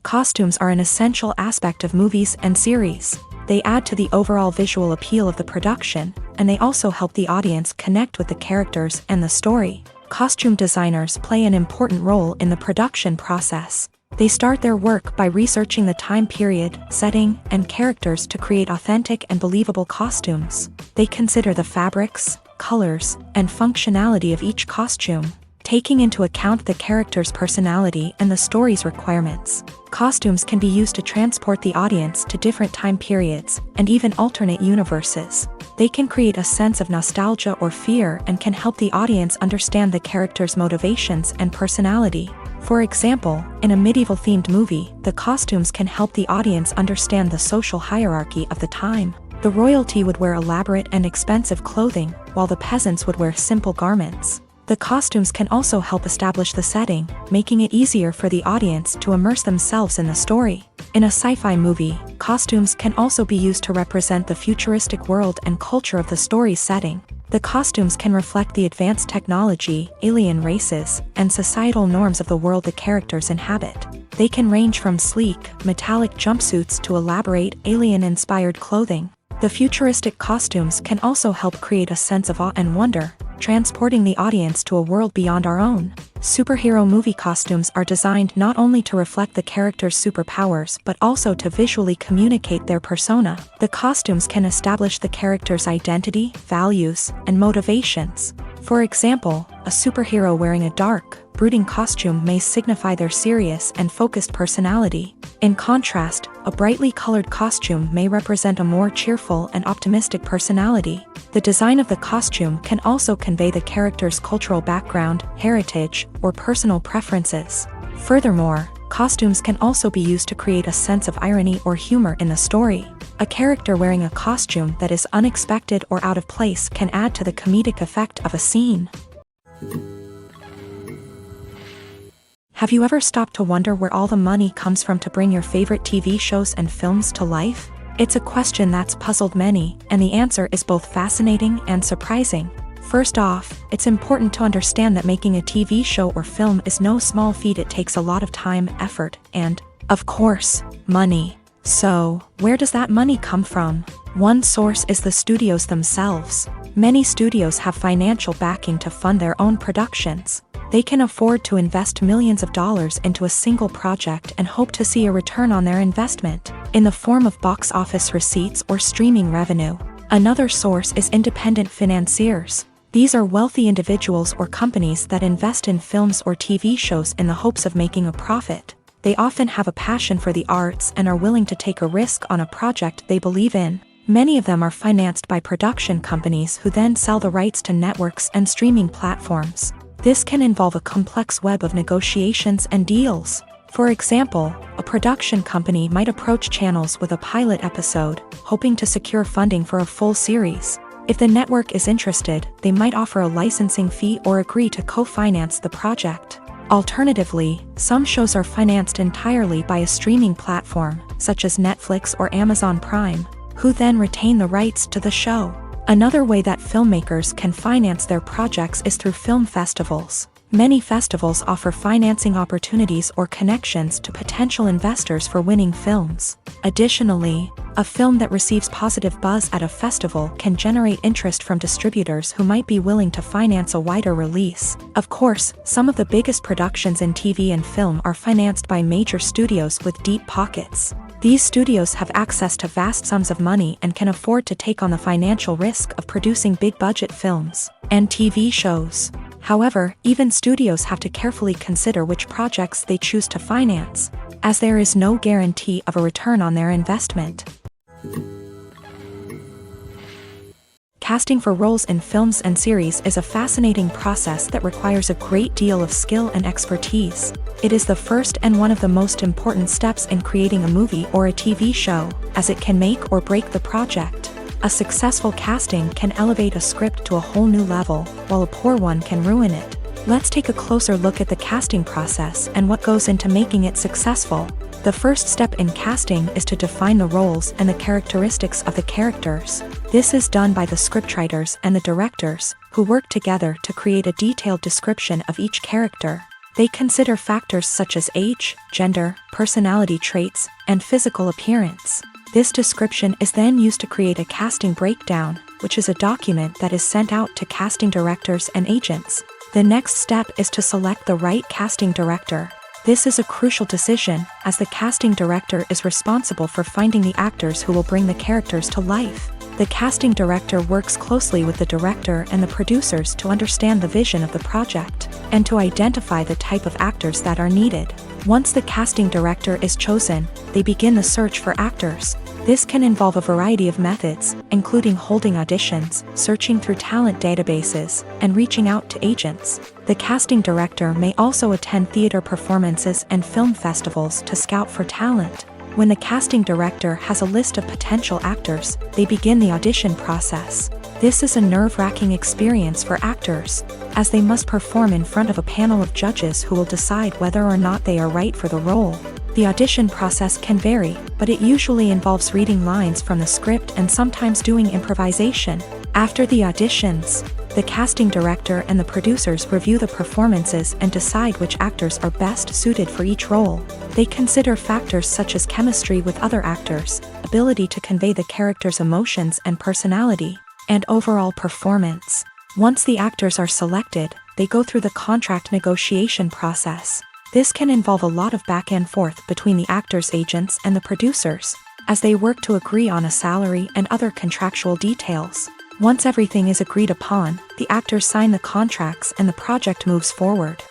Costumes are an essential aspect of movies and series. They add to the overall visual appeal of the production, and they also help the audience connect with the characters and the story. Costume designers play an important role in the production process. They start their work by researching the time period, setting, and characters to create authentic and believable costumes. They consider the fabrics, colors, and functionality of each costume, taking into account the character's personality and the story's requirements. Costumes can be used to transport the audience to different time periods and even alternate universes. They can create a sense of nostalgia or fear and can help the audience understand the character's motivations and personality. For example, in a medieval-themed movie, the costumes can help the audience understand the social hierarchy of the time. The royalty would wear elaborate and expensive clothing, while the peasants would wear simple garments. The costumes can also help establish the setting, making it easier for the audience to immerse themselves in the story. In a sci-fi movie, costumes can also be used to represent the futuristic world and culture of the story's setting. The costumes can reflect the advanced technology, alien races, and societal norms of the world the characters inhabit. They can range from sleek, metallic jumpsuits to elaborate, alien-inspired clothing. The futuristic costumes can also help create a sense of awe and wonder, transporting the audience to a world beyond our own. Superhero movie costumes are designed not only to reflect the character's superpowers but also to visually communicate their persona. The costumes can establish the character's identity, values, and motivations. For example, a superhero wearing a dark, brooding costume may signify their serious and focused personality. In contrast, a brightly colored costume may represent a more cheerful and optimistic personality. The design of the costume can also convey the character's cultural background, heritage, or personal preferences. Furthermore, costumes can also be used to create a sense of irony or humor in the story. A character wearing a costume that is unexpected or out of place can add to the comedic effect of a scene. Have you ever stopped to wonder where all the money comes from to bring your favorite TV shows and films to life? It's a question that's puzzled many, and the answer is both fascinating and surprising. First off, it's important to understand that making a TV show or film is no small feat. It takes a lot of time, effort, and, of course, money. So, where does that money come from? One source is the studios themselves. Many studios have financial backing to fund their own productions. They can afford to invest millions of dollars into a single project and hope to see a return on their investment, in the form of box office receipts or streaming revenue. Another source is independent financiers. These are wealthy individuals or companies that invest in films or TV shows in the hopes of making a profit. They often have a passion for the arts and are willing to take a risk on a project they believe in. Many of them are financed by production companies who then sell the rights to networks and streaming platforms. This can involve a complex web of negotiations and deals. For example, a production company might approach channels with a pilot episode, hoping to secure funding for a full series. If the network is interested, they might offer a licensing fee or agree to co-finance the project. Alternatively, some shows are financed entirely by a streaming platform, such as Netflix or Amazon Prime, who then retain the rights to the show. Another way that filmmakers can finance their projects is through film festivals. Many festivals offer financing opportunities or connections to potential investors for winning films. Additionally, a film that receives positive buzz at a festival can generate interest from distributors who might be willing to finance a wider release. Of course, some of the biggest productions in TV and film are financed by major studios with deep pockets. These studios have access to vast sums of money and can afford to take on the financial risk of producing big-budget films and TV shows. However, even studios have to carefully consider which projects they choose to finance, as there is no guarantee of a return on their investment. Casting for roles in films and series is a fascinating process that requires a great deal of skill and expertise. It is the first and one of the most important steps in creating a movie or a TV show, as it can make or break the project. A successful casting can elevate a script to a whole new level, while a poor one can ruin it. Let's take a closer look at the casting process and what goes into making it successful. The first step in casting is to define the roles and the characteristics of the characters. This is done by the scriptwriters and the directors, who work together to create a detailed description of each character. They consider factors such as age, gender, personality traits, and physical appearance. This description is then used to create a casting breakdown, which is a document that is sent out to casting directors and agents. The next step is to select the right casting director. This is a crucial decision, as the casting director is responsible for finding the actors who will bring the characters to life. The casting director works closely with the director and the producers to understand the vision of the project, and to identify the type of actors that are needed. Once the casting director is chosen, they begin the search for actors. This can involve a variety of methods, including holding auditions, searching through talent databases, and reaching out to agents. The casting director may also attend theater performances and film festivals to scout for talent. When the casting director has a list of potential actors, they begin the audition process. This is a nerve-wracking experience for actors, as they must perform in front of a panel of judges who will decide whether or not they are right for the role. The audition process can vary, but it usually involves reading lines from the script and sometimes doing improvisation. After the auditions, the casting director and the producers review the performances and decide which actors are best suited for each role. They consider factors such as chemistry with other actors, ability to convey the character's emotions and personality, and overall performance. Once the actors are selected, they go through the contract negotiation process. This can involve a lot of back and forth between the actors' agents and the producers, as they work to agree on a salary and other contractual details. Once everything is agreed upon, the actors sign the contracts and the project moves forward.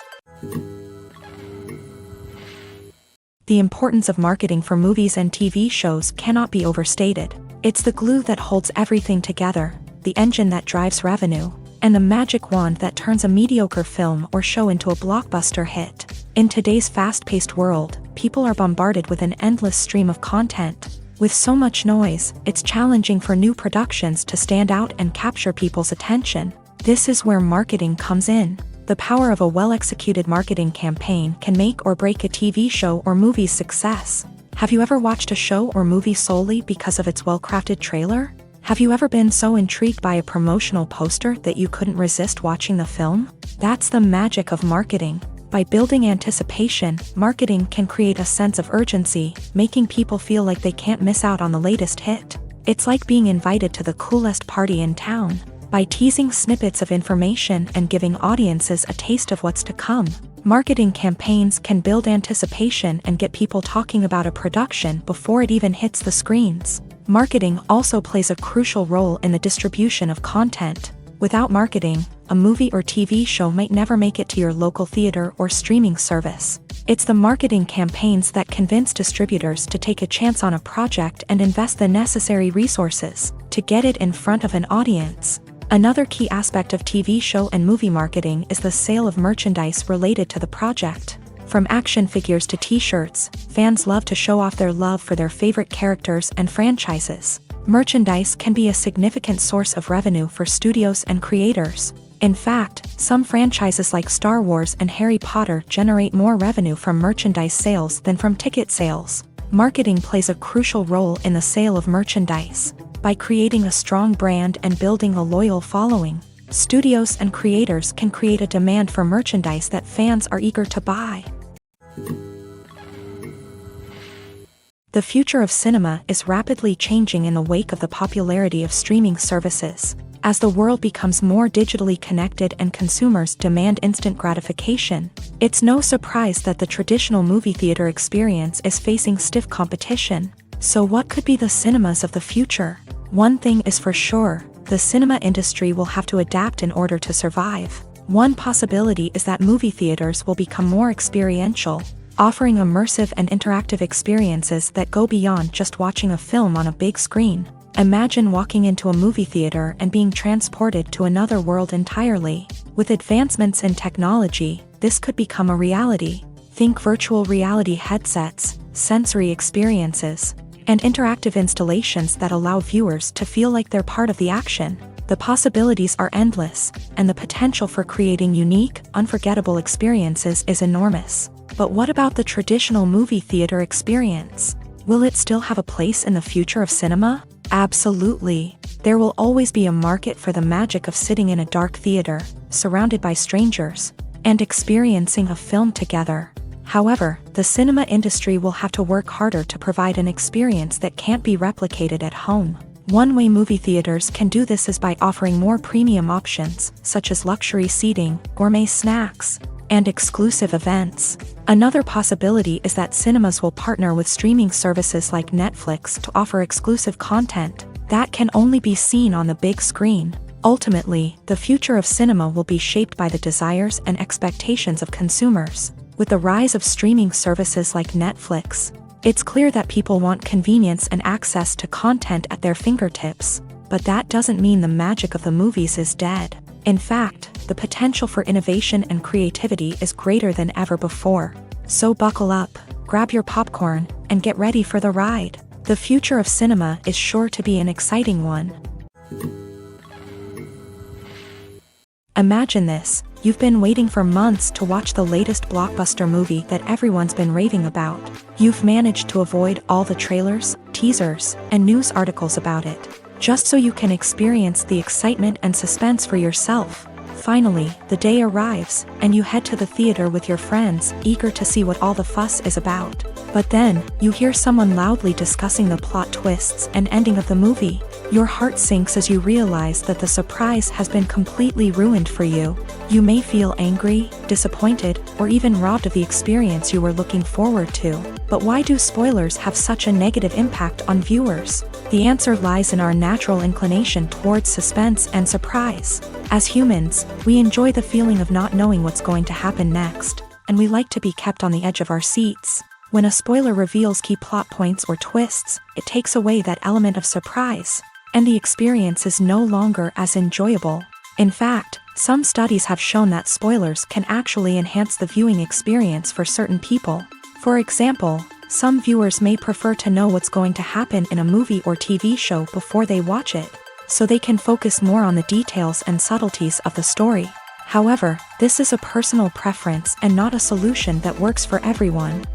The importance of marketing for movies and TV shows cannot be overstated. It's the glue that holds everything together, the engine that drives revenue, and the magic wand that turns a mediocre film or show into a blockbuster hit. In today's fast-paced world, people are bombarded with an endless stream of content. With so much noise, it's challenging for new productions to stand out and capture people's attention. This is where marketing comes in. The power of a well-executed marketing campaign can make or break a TV show or movie's success. Have you ever watched a show or movie solely because of its well-crafted trailer? Have you ever been so intrigued by a promotional poster that you couldn't resist watching the film? That's the magic of marketing. By building anticipation, marketing can create a sense of urgency, making people feel like they can't miss out on the latest hit. It's like being invited to the coolest party in town. By teasing snippets of information and giving audiences a taste of what's to come, marketing campaigns can build anticipation and get people talking about a production before it even hits the screens. Marketing also plays a crucial role in the distribution of content. Without marketing, a movie or TV show might never make it to your local theater or streaming service. It's the marketing campaigns that convince distributors to take a chance on a project and invest the necessary resources to get it in front of an audience. Another key aspect of TV show and movie marketing is the sale of merchandise related to the project. From action figures to t-shirts, fans love to show off their love for their favorite characters and franchises. Merchandise can be a significant source of revenue for studios and creators. In fact, some franchises like Star Wars and Harry Potter generate more revenue from merchandise sales than from ticket sales. Marketing plays a crucial role in the sale of merchandise. By creating a strong brand and building a loyal following, studios and creators can create a demand for merchandise that fans are eager to buy. The future of cinema is rapidly changing in the wake of the popularity of streaming services. As the world becomes more digitally connected and consumers demand instant gratification, it's no surprise that the traditional movie theater experience is facing stiff competition. So what could be the cinemas of the future? One thing is for sure, the cinema industry will have to adapt in order to survive. One possibility is that movie theaters will become more experiential, offering immersive and interactive experiences that go beyond just watching a film on a big screen. Imagine walking into a movie theater and being transported to another world entirely. With advancements in technology, this could become a reality. Think virtual reality headsets, sensory experiences, and interactive installations that allow viewers to feel like they're part of the action. The possibilities are endless, and the potential for creating unique, unforgettable experiences is enormous. But what about the traditional movie theater experience? Will it still have a place in the future of cinema? Absolutely. There will always be a market for the magic of sitting in a dark theater, surrounded by strangers, and experiencing a film together. However, the cinema industry will have to work harder to provide an experience that can't be replicated at home. One way movie theaters can do this is by offering more premium options, such as luxury seating, gourmet snacks, and exclusive events. Another possibility is that cinemas will partner with streaming services like Netflix to offer exclusive content that can only be seen on the big screen. Ultimately, the future of cinema will be shaped by the desires and expectations of consumers. With the rise of streaming services like Netflix, it's clear that people want convenience and access to content at their fingertips. But that doesn't mean the magic of the movies is dead. In fact, the potential for innovation and creativity is greater than ever before. So buckle up, grab your popcorn, and get ready for the ride. The future of cinema is sure to be an exciting one. Imagine this, you've been waiting for months to watch the latest blockbuster movie that everyone's been raving about. You've managed to avoid all the trailers, teasers, and news articles about it, just so you can experience the excitement and suspense for yourself. Finally, the day arrives, and you head to the theater with your friends, eager to see what all the fuss is about. But then, you hear someone loudly discussing the plot twists and ending of the movie. Your heart sinks as you realize that the surprise has been completely ruined for you. You may feel angry, disappointed, or even robbed of the experience you were looking forward to. But why do spoilers have such a negative impact on viewers? The answer lies in our natural inclination towards suspense and surprise. As humans, we enjoy the feeling of not knowing what's going to happen next, and we like to be kept on the edge of our seats. When a spoiler reveals key plot points or twists, it takes away that element of surprise, and the experience is no longer as enjoyable. In fact, some studies have shown that spoilers can actually enhance the viewing experience for certain people. For example, some viewers may prefer to know what's going to happen in a movie or TV show before they watch it, so they can focus more on the details and subtleties of the story. However, this is a personal preference and not a solution that works for everyone.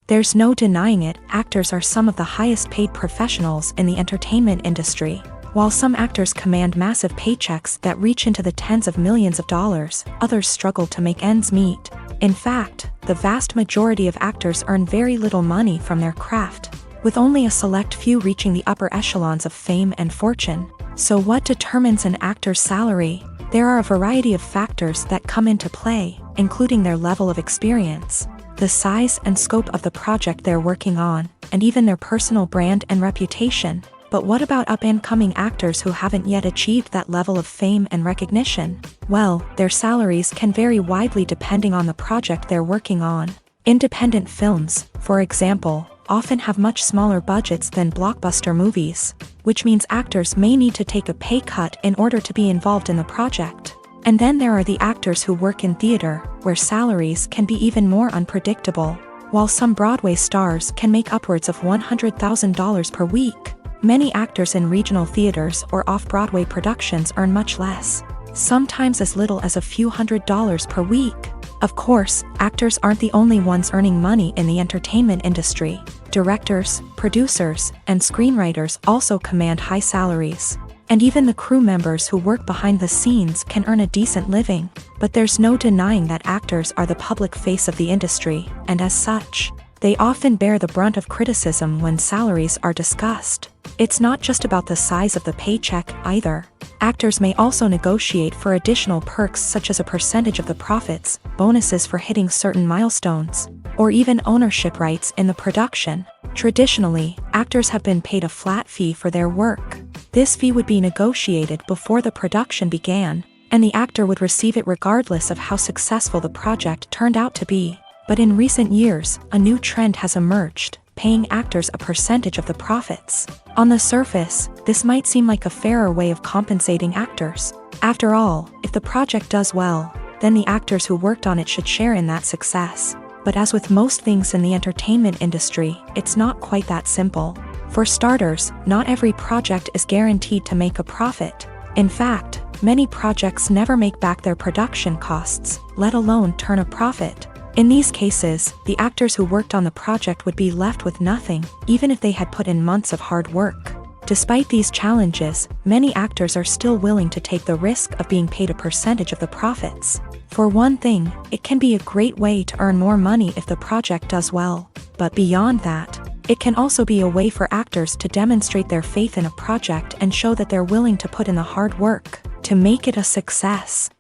There's no denying it, actors are some of the highest paid professionals in the entertainment industry. While some actors command massive paychecks that reach into the tens of millions of dollars, others struggle to make ends meet. In fact, the vast majority of actors earn very little money from their craft, with only a select few reaching the upper echelons of fame and fortune. So what determines an actor's salary? There are a variety of factors that come into play, including their level of experience, the size and scope of the project they're working on, and even their personal brand and reputation. But what about up-and-coming actors who haven't yet achieved that level of fame and recognition? Well, their salaries can vary widely depending on the project they're working on. Independent films, for example, often have much smaller budgets than blockbuster movies, which means actors may need to take a pay cut in order to be involved in the project. And then there are the actors who work in theater, where salaries can be even more unpredictable. While some Broadway stars can make upwards of $100,000 per week, many actors in regional theaters or off-Broadway productions earn much less, sometimes as little as a few $100s per week. Of course, actors aren't the only ones earning money in the entertainment industry. Directors, producers, and screenwriters also command high salaries. And even the crew members who work behind the scenes can earn a decent living. But there's no denying that actors are the public face of the industry, and as such, they often bear the brunt of criticism when salaries are discussed. It's not just about the size of the paycheck, either. Actors may also negotiate for additional perks such as a percentage of the profits, bonuses for hitting certain milestones, or even ownership rights in the production. Traditionally, actors have been paid a flat fee for their work. This fee would be negotiated before the production began, and the actor would receive it regardless of how successful the project turned out to be. But in recent years, a new trend has emerged, paying actors a percentage of the profits. On the surface, this might seem like a fairer way of compensating actors. After all, if the project does well, then the actors who worked on it should share in that success. But as with most things in the entertainment industry, it's not quite that simple. For starters, not every project is guaranteed to make a profit. In fact, many projects never make back their production costs, let alone turn a profit. In these cases, the actors who worked on the project would be left with nothing, even if they had put in months of hard work. Despite these challenges, many actors are still willing to take the risk of being paid a percentage of the profits. For one thing, it can be a great way to earn more money if the project does well. But beyond that, it can also be a way for actors to demonstrate their faith in a project and show that they're willing to put in the hard work to make it a success.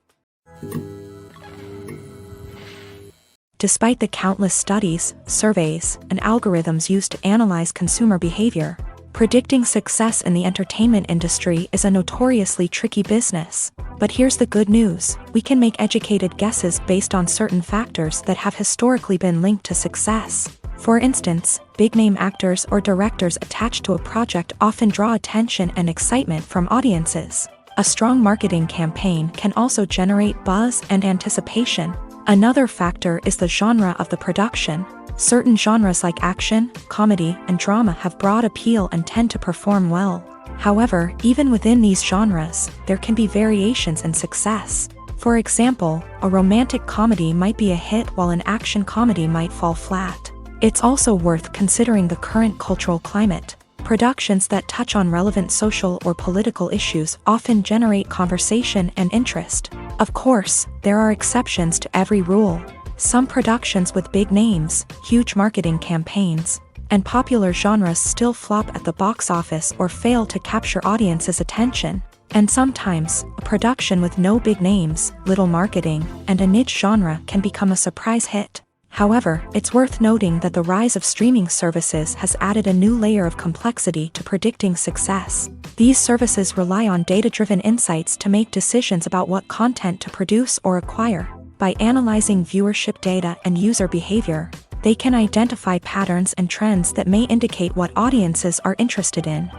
Despite the countless studies, surveys, and algorithms used to analyze consumer behavior, predicting success in the entertainment industry is a notoriously tricky business. But here's the good news: we can make educated guesses based on certain factors that have historically been linked to success. For instance, big-name actors or directors attached to a project often draw attention and excitement from audiences. A strong marketing campaign can also generate buzz and anticipation. Another factor is the genre of the production. Certain genres like action, comedy, and drama have broad appeal and tend to perform well. However, even within these genres, there can be variations in success. For example, a romantic comedy might be a hit while an action comedy might fall flat. It's also worth considering the current cultural climate. Productions that touch on relevant social or political issues often generate conversation and interest. Of course, there are exceptions to every rule. Some productions with big names, huge marketing campaigns, and popular genres still flop at the box office or fail to capture audiences' attention. And sometimes, a production with no big names, little marketing, and a niche genre can become a surprise hit. However, it's worth noting that the rise of streaming services has added a new layer of complexity to predicting success. These services rely on data-driven insights to make decisions about what content to produce or acquire. By analyzing viewership data and user behavior, they can identify patterns and trends that may indicate what audiences are interested in.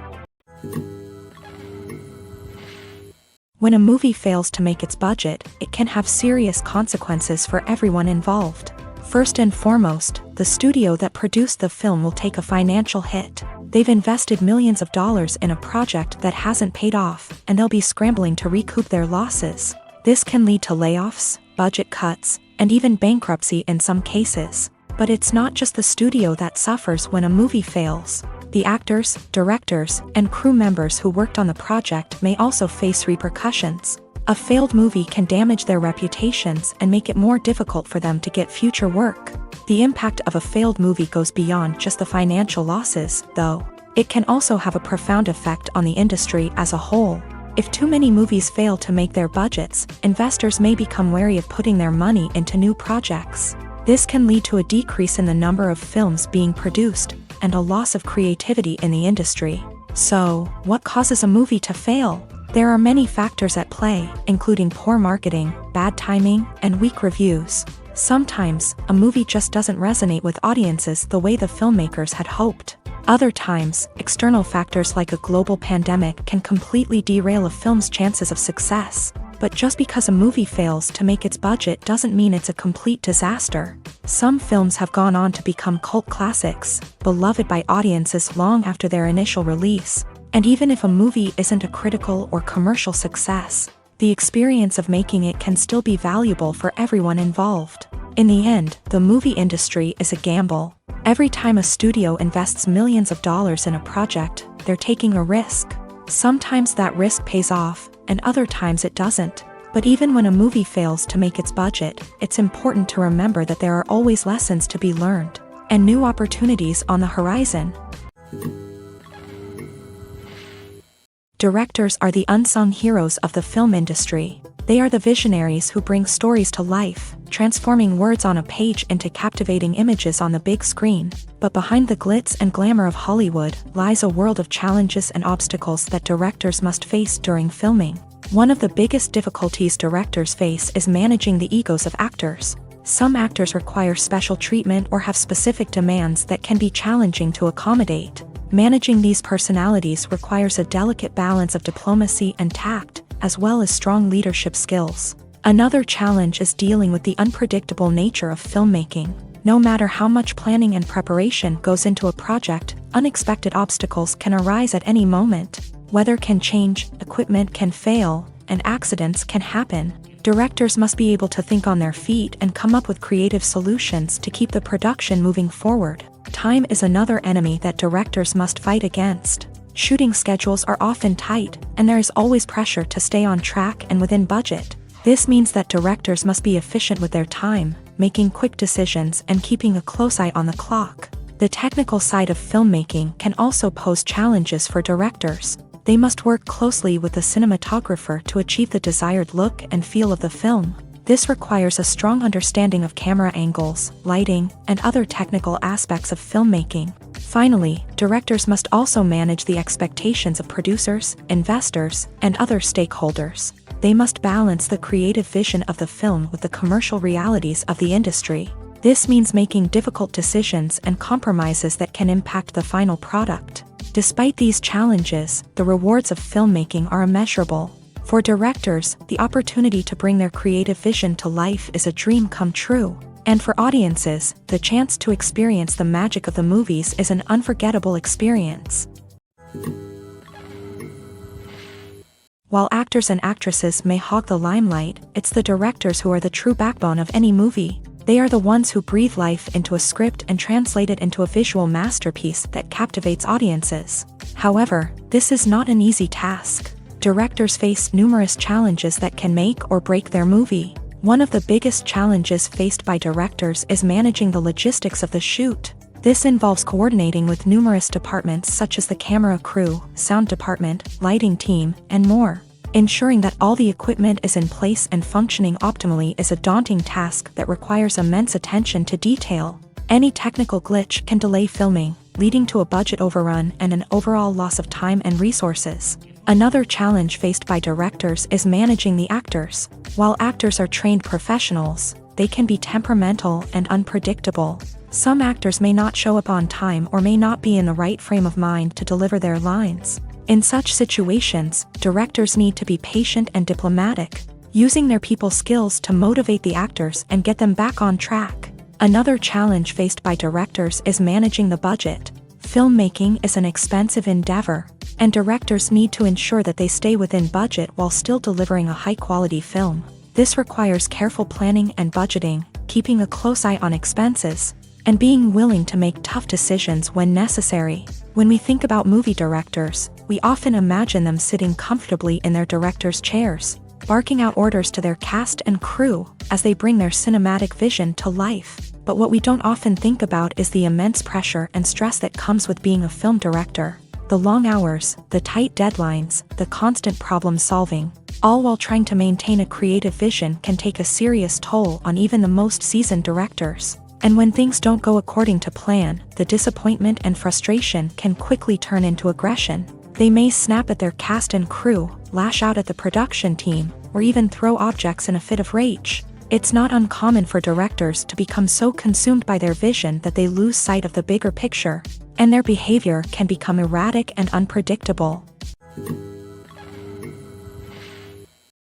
When a movie fails to make its budget, it can have serious consequences for everyone involved. First and foremost, the studio that produced the film will take a financial hit. They've invested millions of dollars in a project that hasn't paid off, and they'll be scrambling to recoup their losses. This can lead to layoffs, budget cuts, and even bankruptcy in some cases. But it's not just the studio that suffers when a movie fails. The actors, directors, and crew members who worked on the project may also face repercussions. A failed movie can damage their reputations and make it more difficult for them to get future work. The impact of a failed movie goes beyond just the financial losses, though. It can also have a profound effect on the industry as a whole. If too many movies fail to make their budgets, investors may become wary of putting their money into new projects. This can lead to a decrease in the number of films being produced, and a loss of creativity in the industry. So, what causes a movie to fail? There are many factors at play, including poor marketing, bad timing, and weak reviews. Sometimes, a movie just doesn't resonate with audiences the way the filmmakers had hoped. Other times, external factors like a global pandemic can completely derail a film's chances of success. But just because a movie fails to make its budget doesn't mean it's a complete disaster. Some films have gone on to become cult classics, beloved by audiences long after their initial release. And even if a movie isn't a critical or commercial success, the experience of making it can still be valuable for everyone involved. In the end, the movie industry is a gamble. Every time a studio invests millions of dollars in a project, they're taking a risk. Sometimes that risk pays off, and other times it doesn't. But even when a movie fails to make its budget, it's important to remember that there are always lessons to be learned, and new opportunities on the horizon. Directors are the unsung heroes of the film industry. They are the visionaries who bring stories to life, transforming words on a page into captivating images on the big screen. But behind the glitz and glamour of Hollywood lies a world of challenges and obstacles that directors must face during filming. One of the biggest difficulties directors face is managing the egos of actors. Some actors require special treatment or have specific demands that can be challenging to accommodate. Managing these personalities requires a delicate balance of diplomacy and tact, as well as strong leadership skills. Another challenge is dealing with the unpredictable nature of filmmaking. No matter how much planning and preparation goes into a project, unexpected obstacles can arise at any moment. Weather can change, equipment can fail, and accidents can happen. Directors must be able to think on their feet and come up with creative solutions to keep the production moving forward. Time is another enemy that directors must fight against. Shooting schedules are often tight, and there is always pressure to stay on track and within budget. This means that directors must be efficient with their time, making quick decisions and keeping a close eye on the clock. The technical side of filmmaking can also pose challenges for directors. They must work closely with the cinematographer to achieve the desired look and feel of the film. This requires a strong understanding of camera angles, lighting, and other technical aspects of filmmaking. Finally, directors must also manage the expectations of producers, investors, and other stakeholders. They must balance the creative vision of the film with the commercial realities of the industry. This means making difficult decisions and compromises that can impact the final product. Despite these challenges, the rewards of filmmaking are immeasurable. For directors, the opportunity to bring their creative vision to life is a dream come true. And for audiences, the chance to experience the magic of the movies is an unforgettable experience. While actors and actresses may hog the limelight, it's the directors who are the true backbone of any movie. They are the ones who breathe life into a script and translate it into a visual masterpiece that captivates audiences. However, this is not an easy task. Directors face numerous challenges that can make or break their movie. One of the biggest challenges faced by directors is managing the logistics of the shoot. This involves coordinating with numerous departments such as the camera crew, sound department, lighting team, and more. Ensuring that all the equipment is in place and functioning optimally is a daunting task that requires immense attention to detail. Any technical glitch can delay filming, leading to a budget overrun and an overall loss of time and resources. Another challenge faced by directors is managing the actors. While actors are trained professionals, they can be temperamental and unpredictable. Some actors may not show up on time or may not be in the right frame of mind to deliver their lines. In such situations, directors need to be patient and diplomatic, using their people skills to motivate the actors and get them back on track. Another challenge faced by directors is managing the budget. Filmmaking is an expensive endeavor, and directors need to ensure that they stay within budget while still delivering a high-quality film. This requires careful planning and budgeting, keeping a close eye on expenses, and being willing to make tough decisions when necessary. When we think about movie directors, we often imagine them sitting comfortably in their director's chairs, barking out orders to their cast and crew as they bring their cinematic vision to life. But what we don't often think about is the immense pressure and stress that comes with being a film director. The long hours, the tight deadlines, the constant problem solving, all while trying to maintain a creative vision can take a serious toll on even the most seasoned directors. And when things don't go according to plan, the disappointment and frustration can quickly turn into aggression. They may snap at their cast and crew, lash out at the production team, or even throw objects in a fit of rage. It's not uncommon for directors to become so consumed by their vision that they lose sight of the bigger picture, and their behavior can become erratic and unpredictable.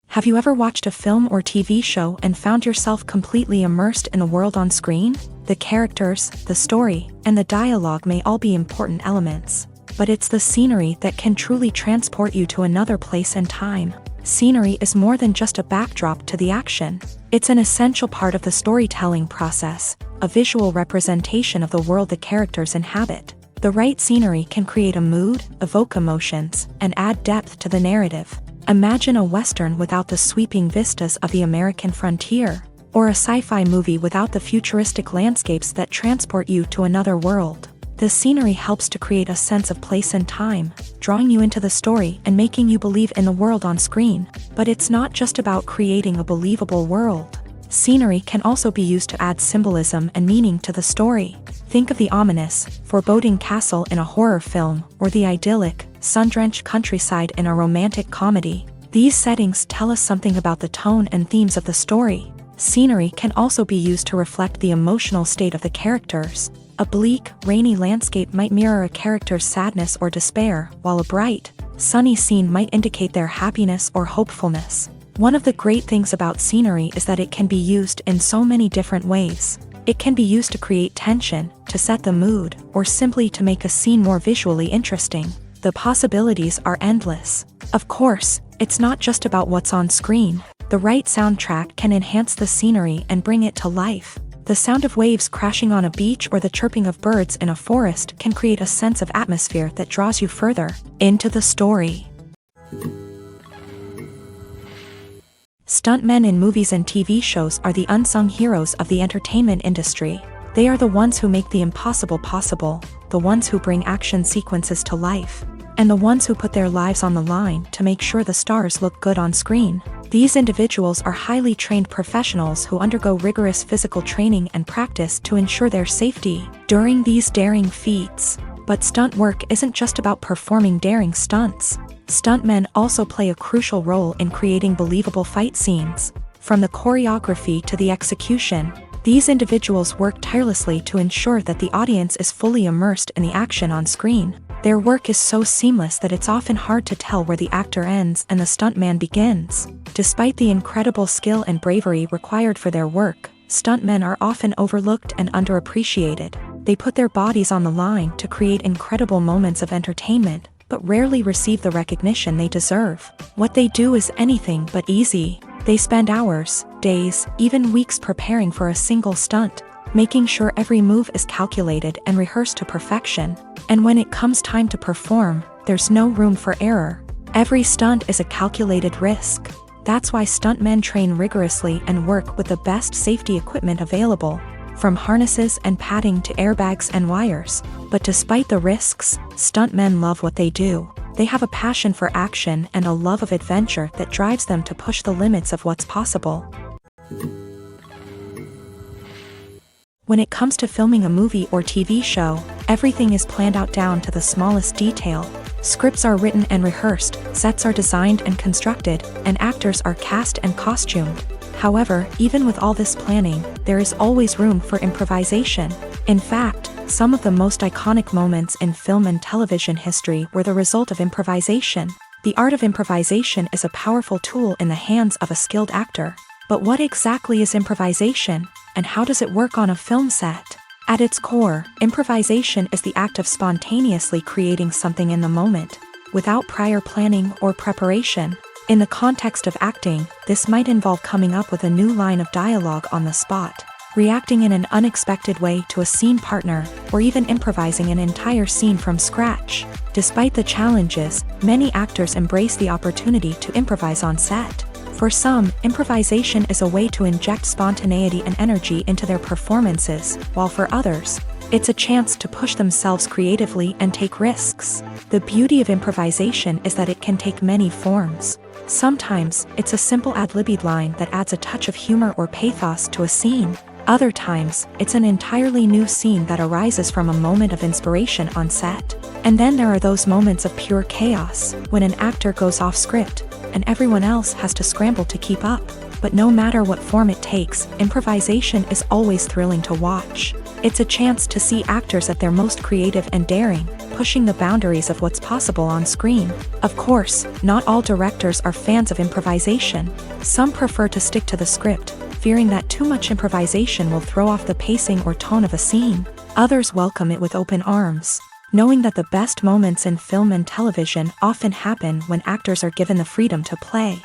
Have you ever watched a film or TV show and found yourself completely immersed in the world on screen? The characters, the story, and the dialogue may all be important elements, but it's the scenery that can truly transport you to another place and time. Scenery is more than just a backdrop to the action. It's an essential part of the storytelling process, a visual representation of the world the characters inhabit. The right scenery can create a mood, evoke emotions, and add depth to the narrative. Imagine a Western without the sweeping vistas of the American frontier, or a sci-fi movie without the futuristic landscapes that transport you to another world. The scenery helps to create a sense of place and time, drawing you into the story and making you believe in the world on screen. But it's not just about creating a believable world. Scenery can also be used to add symbolism and meaning to the story. Think of the ominous, foreboding castle in a horror film, or the idyllic, sun-drenched countryside in a romantic comedy. These settings tell us something about the tone and themes of the story. Scenery can also be used to reflect the emotional state of the characters. A bleak, rainy landscape might mirror a character's sadness or despair, while a bright, sunny scene might indicate their happiness or hopefulness. One of the great things about scenery is that it can be used in so many different ways. It can be used to create tension, to set the mood, or simply to make a scene more visually interesting. The possibilities are endless. Of course, it's not just about what's on screen. The right soundtrack can enhance the scenery and bring it to life. The sound of waves crashing on a beach or the chirping of birds in a forest can create a sense of atmosphere that draws you further into the story. Stuntmen in movies and TV shows are the unsung heroes of the entertainment industry. They are the ones who make the impossible possible, the ones who bring action sequences to life, and the ones who put their lives on the line to make sure the stars look good on screen. These individuals are highly trained professionals who undergo rigorous physical training and practice to ensure their safety during these daring feats. But stunt work isn't just about performing daring stunts. Stuntmen also play a crucial role in creating believable fight scenes. From the choreography to the execution, these individuals work tirelessly to ensure that the audience is fully immersed in the action on screen. Their work is so seamless that it's often hard to tell where the actor ends and the stuntman begins. Despite the incredible skill and bravery required for their work, stuntmen are often overlooked and underappreciated. They put their bodies on the line to create incredible moments of entertainment, but rarely receive the recognition they deserve. What they do is anything but easy. They spend hours, days, even weeks preparing for a single stunt, making sure every move is calculated and rehearsed to perfection. And when it comes time to perform, there's no room for error. Every stunt is a calculated risk. That's why stuntmen train rigorously and work with the best safety equipment available, from harnesses and padding to airbags and wires. But despite the risks, stuntmen love what they do. They have a passion for action and a love of adventure that drives them to push the limits of what's possible. When it comes to filming a movie or TV show, everything is planned out down to the smallest detail. Scripts are written and rehearsed, sets are designed and constructed, and actors are cast and costumed. However, even with all this planning, there is always room for improvisation. In fact, some of the most iconic moments in film and television history were the result of improvisation. The art of improvisation is a powerful tool in the hands of a skilled actor. But what exactly is improvisation, and how does it work on a film set? At its core, improvisation is the act of spontaneously creating something in the moment, without prior planning or preparation. In the context of acting, this might involve coming up with a new line of dialogue on the spot, reacting in an unexpected way to a scene partner, or even improvising an entire scene from scratch. Despite the challenges, many actors embrace the opportunity to improvise on set. For some, improvisation is a way to inject spontaneity and energy into their performances, while for others, it's a chance to push themselves creatively and take risks. The beauty of improvisation is that it can take many forms. Sometimes, it's a simple ad-libbed line that adds a touch of humor or pathos to a scene. Other times, it's an entirely new scene that arises from a moment of inspiration on set. And then there are those moments of pure chaos, when an actor goes off script, and everyone else has to scramble to keep up. But no matter what form it takes, improvisation is always thrilling to watch. It's a chance to see actors at their most creative and daring, pushing the boundaries of what's possible on screen. Of course, not all directors are fans of improvisation. Some prefer to stick to the script, fearing that too much improvisation will throw off the pacing or tone of a scene. Others welcome it with open arms, knowing that the best moments in film and television often happen when actors are given the freedom to play.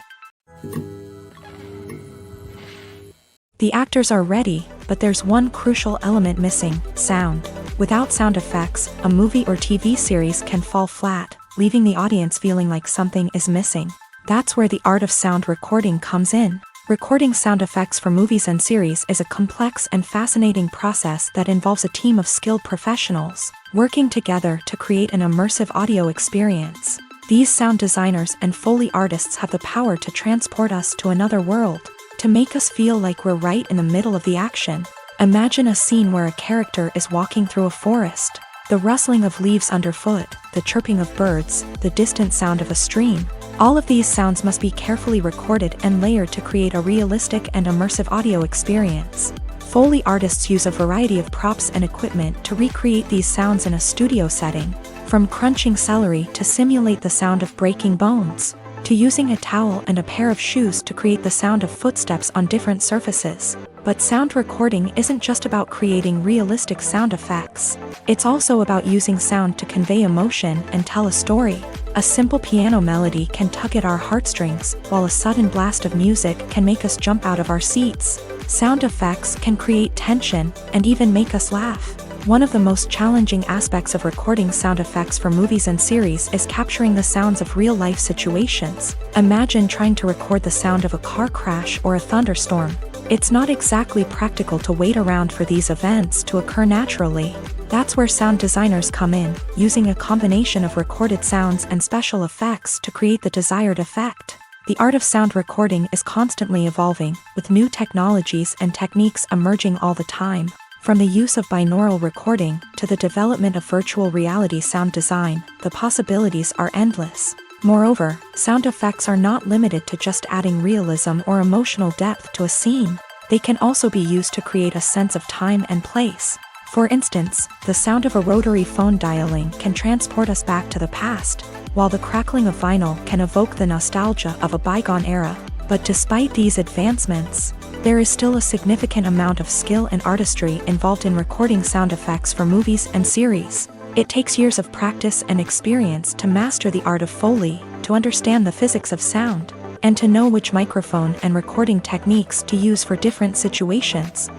The actors are ready, but there's one crucial element missing: sound. Without sound effects, a movie or TV series can fall flat, leaving the audience feeling like something is missing. That's where the art of sound recording comes in. Recording sound effects for movies and series is a complex and fascinating process that involves a team of skilled professionals. working together to create an immersive audio experience. These sound designers and Foley artists have the power to transport us to another world, to make us feel like we're right in the middle of the action. Imagine a scene where a character is walking through a forest. The rustling of leaves underfoot, the chirping of birds, the distant sound of a stream. All of these sounds must be carefully recorded and layered to create a realistic and immersive audio experience. Foley artists use a variety of props and equipment to recreate these sounds in a studio setting, from crunching celery to simulate the sound of breaking bones, to using a towel and a pair of shoes to create the sound of footsteps on different surfaces. But sound recording isn't just about creating realistic sound effects. It's also about using sound to convey emotion and tell a story. A simple piano melody can tug at our heartstrings, while a sudden blast of music can make us jump out of our seats. Sound effects can create tension and even make us laugh. One of the most challenging aspects of recording sound effects for movies and series is capturing the sounds of real-life situations. Imagine trying to record the sound of a car crash or a thunderstorm. It's not exactly practical to wait around for these events to occur naturally. That's where sound designers come in, using a combination of recorded sounds and special effects to create the desired effect. The art of sound recording is constantly evolving, with new technologies and techniques emerging all the time. From the use of binaural recording to the development of virtual reality sound design, the possibilities are endless. Moreover, sound effects are not limited to just adding realism or emotional depth to a scene. They can also be used to create a sense of time and place. For instance, the sound of a rotary phone dialing can transport us back to the past, while the crackling of vinyl can evoke the nostalgia of a bygone era. But despite these advancements, there is still a significant amount of skill and artistry involved in recording sound effects for movies and series. It takes years of practice and experience to master the art of Foley, to understand the physics of sound, and to know which microphone and recording techniques to use for different situations.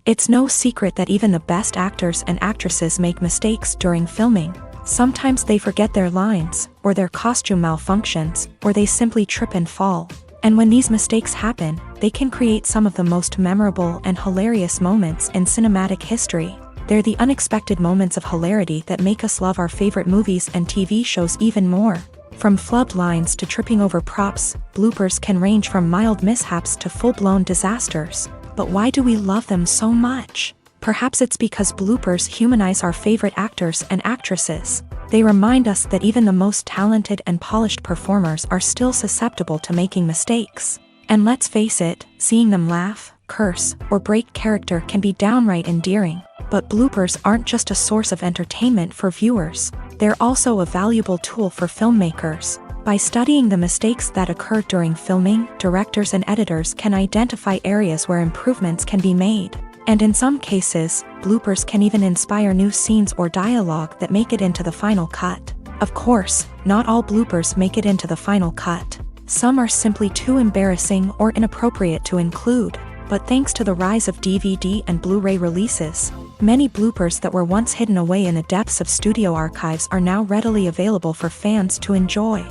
It's no secret that even the best actors and actresses make mistakes during filming. Sometimes they forget their lines, or their costume malfunctions, or they simply trip and fall. And when these mistakes happen, they can create some of the most memorable and hilarious moments in cinematic history. They're the unexpected moments of hilarity that make us love our favorite movies and TV shows even more. From flubbed lines to tripping over props, bloopers can range from mild mishaps to full-blown disasters. But why do we love them so much? Perhaps it's because bloopers humanize our favorite actors and actresses. They remind us that even the most talented and polished performers are still susceptible to making mistakes. And let's face it, seeing them laugh, curse, or break character can be downright endearing. But bloopers aren't just a source of entertainment for viewers. They're also a valuable tool for filmmakers. By studying the mistakes that occur during filming, directors and editors can identify areas where improvements can be made. And in some cases, bloopers can even inspire new scenes or dialogue that make it into the final cut. Of course, not all bloopers make it into the final cut. Some are simply too embarrassing or inappropriate to include. But thanks to the rise of DVD and Blu-ray releases, many bloopers that were once hidden away in the depths of studio archives are now readily available for fans to enjoy.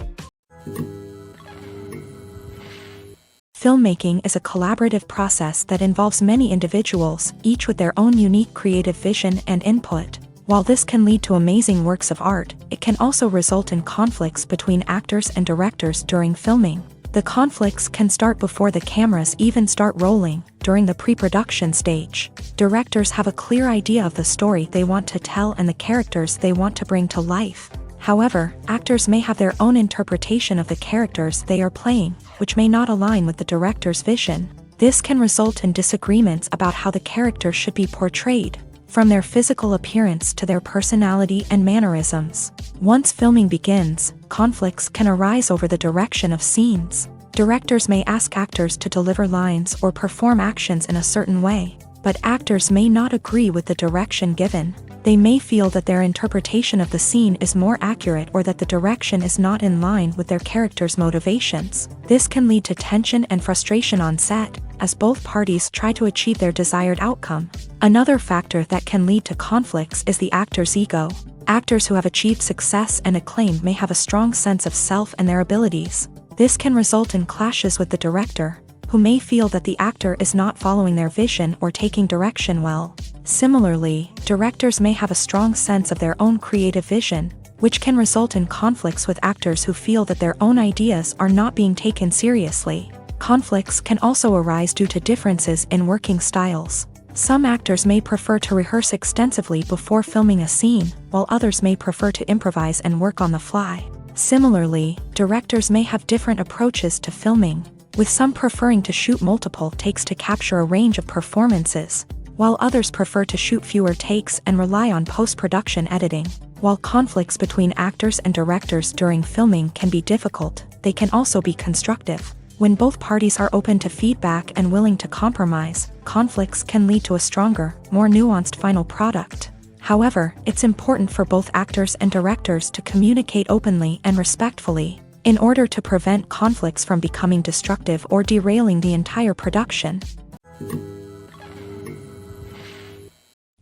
Filmmaking is a collaborative process that involves many individuals, each with their own unique creative vision and input. While this can lead to amazing works of art, it can also result in conflicts between actors and directors during filming. The conflicts can start before the cameras even start rolling, during the pre-production stage. Directors have a clear idea of the story they want to tell and the characters they want to bring to life. However, actors may have their own interpretation of the characters they are playing, which may not align with the director's vision. This can result in disagreements about how the character should be portrayed, from their physical appearance to their personality and mannerisms. Once filming begins, conflicts can arise over the direction of scenes. Directors may ask actors to deliver lines or perform actions in a certain way, but actors may not agree with the direction given. They may feel that their interpretation of the scene is more accurate or that the direction is not in line with their character's motivations. This can lead to tension and frustration on set, as both parties try to achieve their desired outcome. Another factor that can lead to conflicts is the actor's ego. Actors who have achieved success and acclaim may have a strong sense of self and their abilities. This can result in clashes with the director, who may feel that the actor is not following their vision or taking direction well. Similarly, directors may have a strong sense of their own creative vision, which can result in conflicts with actors who feel that their own ideas are not being taken seriously. Conflicts can also arise due to differences in working styles. Some actors may prefer to rehearse extensively before filming a scene, while others may prefer to improvise and work on the fly. Similarly, directors may have different approaches to filming, with some preferring to shoot multiple takes to capture a range of performances, while others prefer to shoot fewer takes and rely on post-production editing. While conflicts between actors and directors during filming can be difficult, they can also be constructive. When both parties are open to feedback and willing to compromise, conflicts can lead to a stronger, more nuanced final product. However, it's important for both actors and directors to communicate openly and respectfully, in order to prevent conflicts from becoming destructive or derailing the entire production.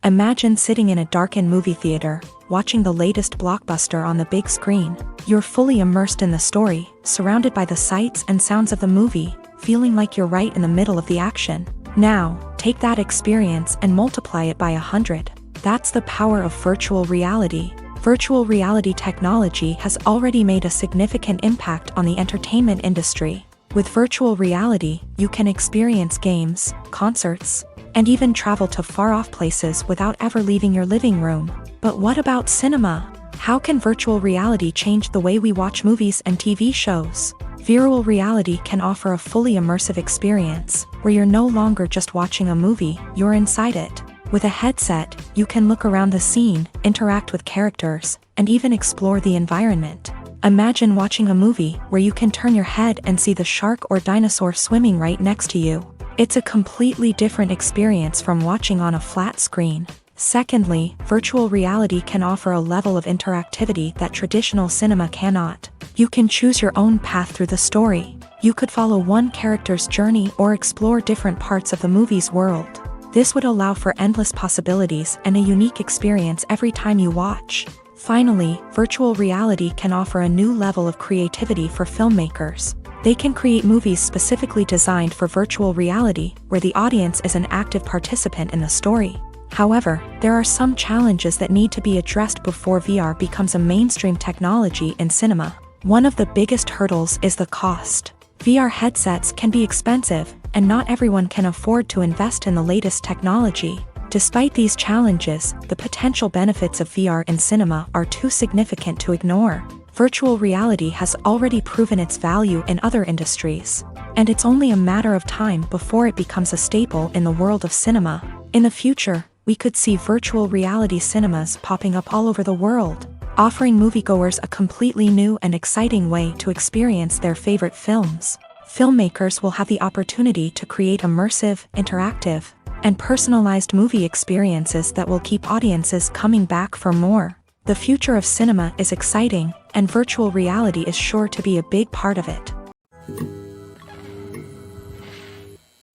Imagine sitting in a darkened movie theater, watching the latest blockbuster on the big screen. You're fully immersed in the story, surrounded by the sights and sounds of the movie, feeling like you're right in the middle of the action. Now, take that experience and multiply it by 100. That's the power of virtual reality. Virtual reality technology has already made a significant impact on the entertainment industry. With virtual reality, you can experience games, concerts, and even travel to far-off places without ever leaving your living room. But what about cinema? How can virtual reality change the way we watch movies and TV shows? Virtual reality can offer a fully immersive experience, where you're no longer just watching a movie, you're inside it. With a headset, you can look around the scene, interact with characters, and even explore the environment. Imagine watching a movie where you can turn your head and see the shark or dinosaur swimming right next to you. It's a completely different experience from watching on a flat screen. Secondly, virtual reality can offer a level of interactivity that traditional cinema cannot. You can choose your own path through the story. You could follow one character's journey or explore different parts of the movie's world. This would allow for endless possibilities and a unique experience every time you watch. Finally, virtual reality can offer a new level of creativity for filmmakers. They can create movies specifically designed for virtual reality, where the audience is an active participant in the story. However, there are some challenges that need to be addressed before VR becomes a mainstream technology in cinema. One of the biggest hurdles is the cost. VR headsets can be expensive, and not everyone can afford to invest in the latest technology. Despite these challenges, the potential benefits of VR in cinema are too significant to ignore. Virtual reality has already proven its value in other industries, and it's only a matter of time before it becomes a staple in the world of cinema. In the future, we could see virtual reality cinemas popping up all over the world, offering moviegoers a completely new and exciting way to experience their favorite films. Filmmakers will have the opportunity to create immersive, interactive, and personalized movie experiences that will keep audiences coming back for more. The future of cinema is exciting, and virtual reality is sure to be a big part of it.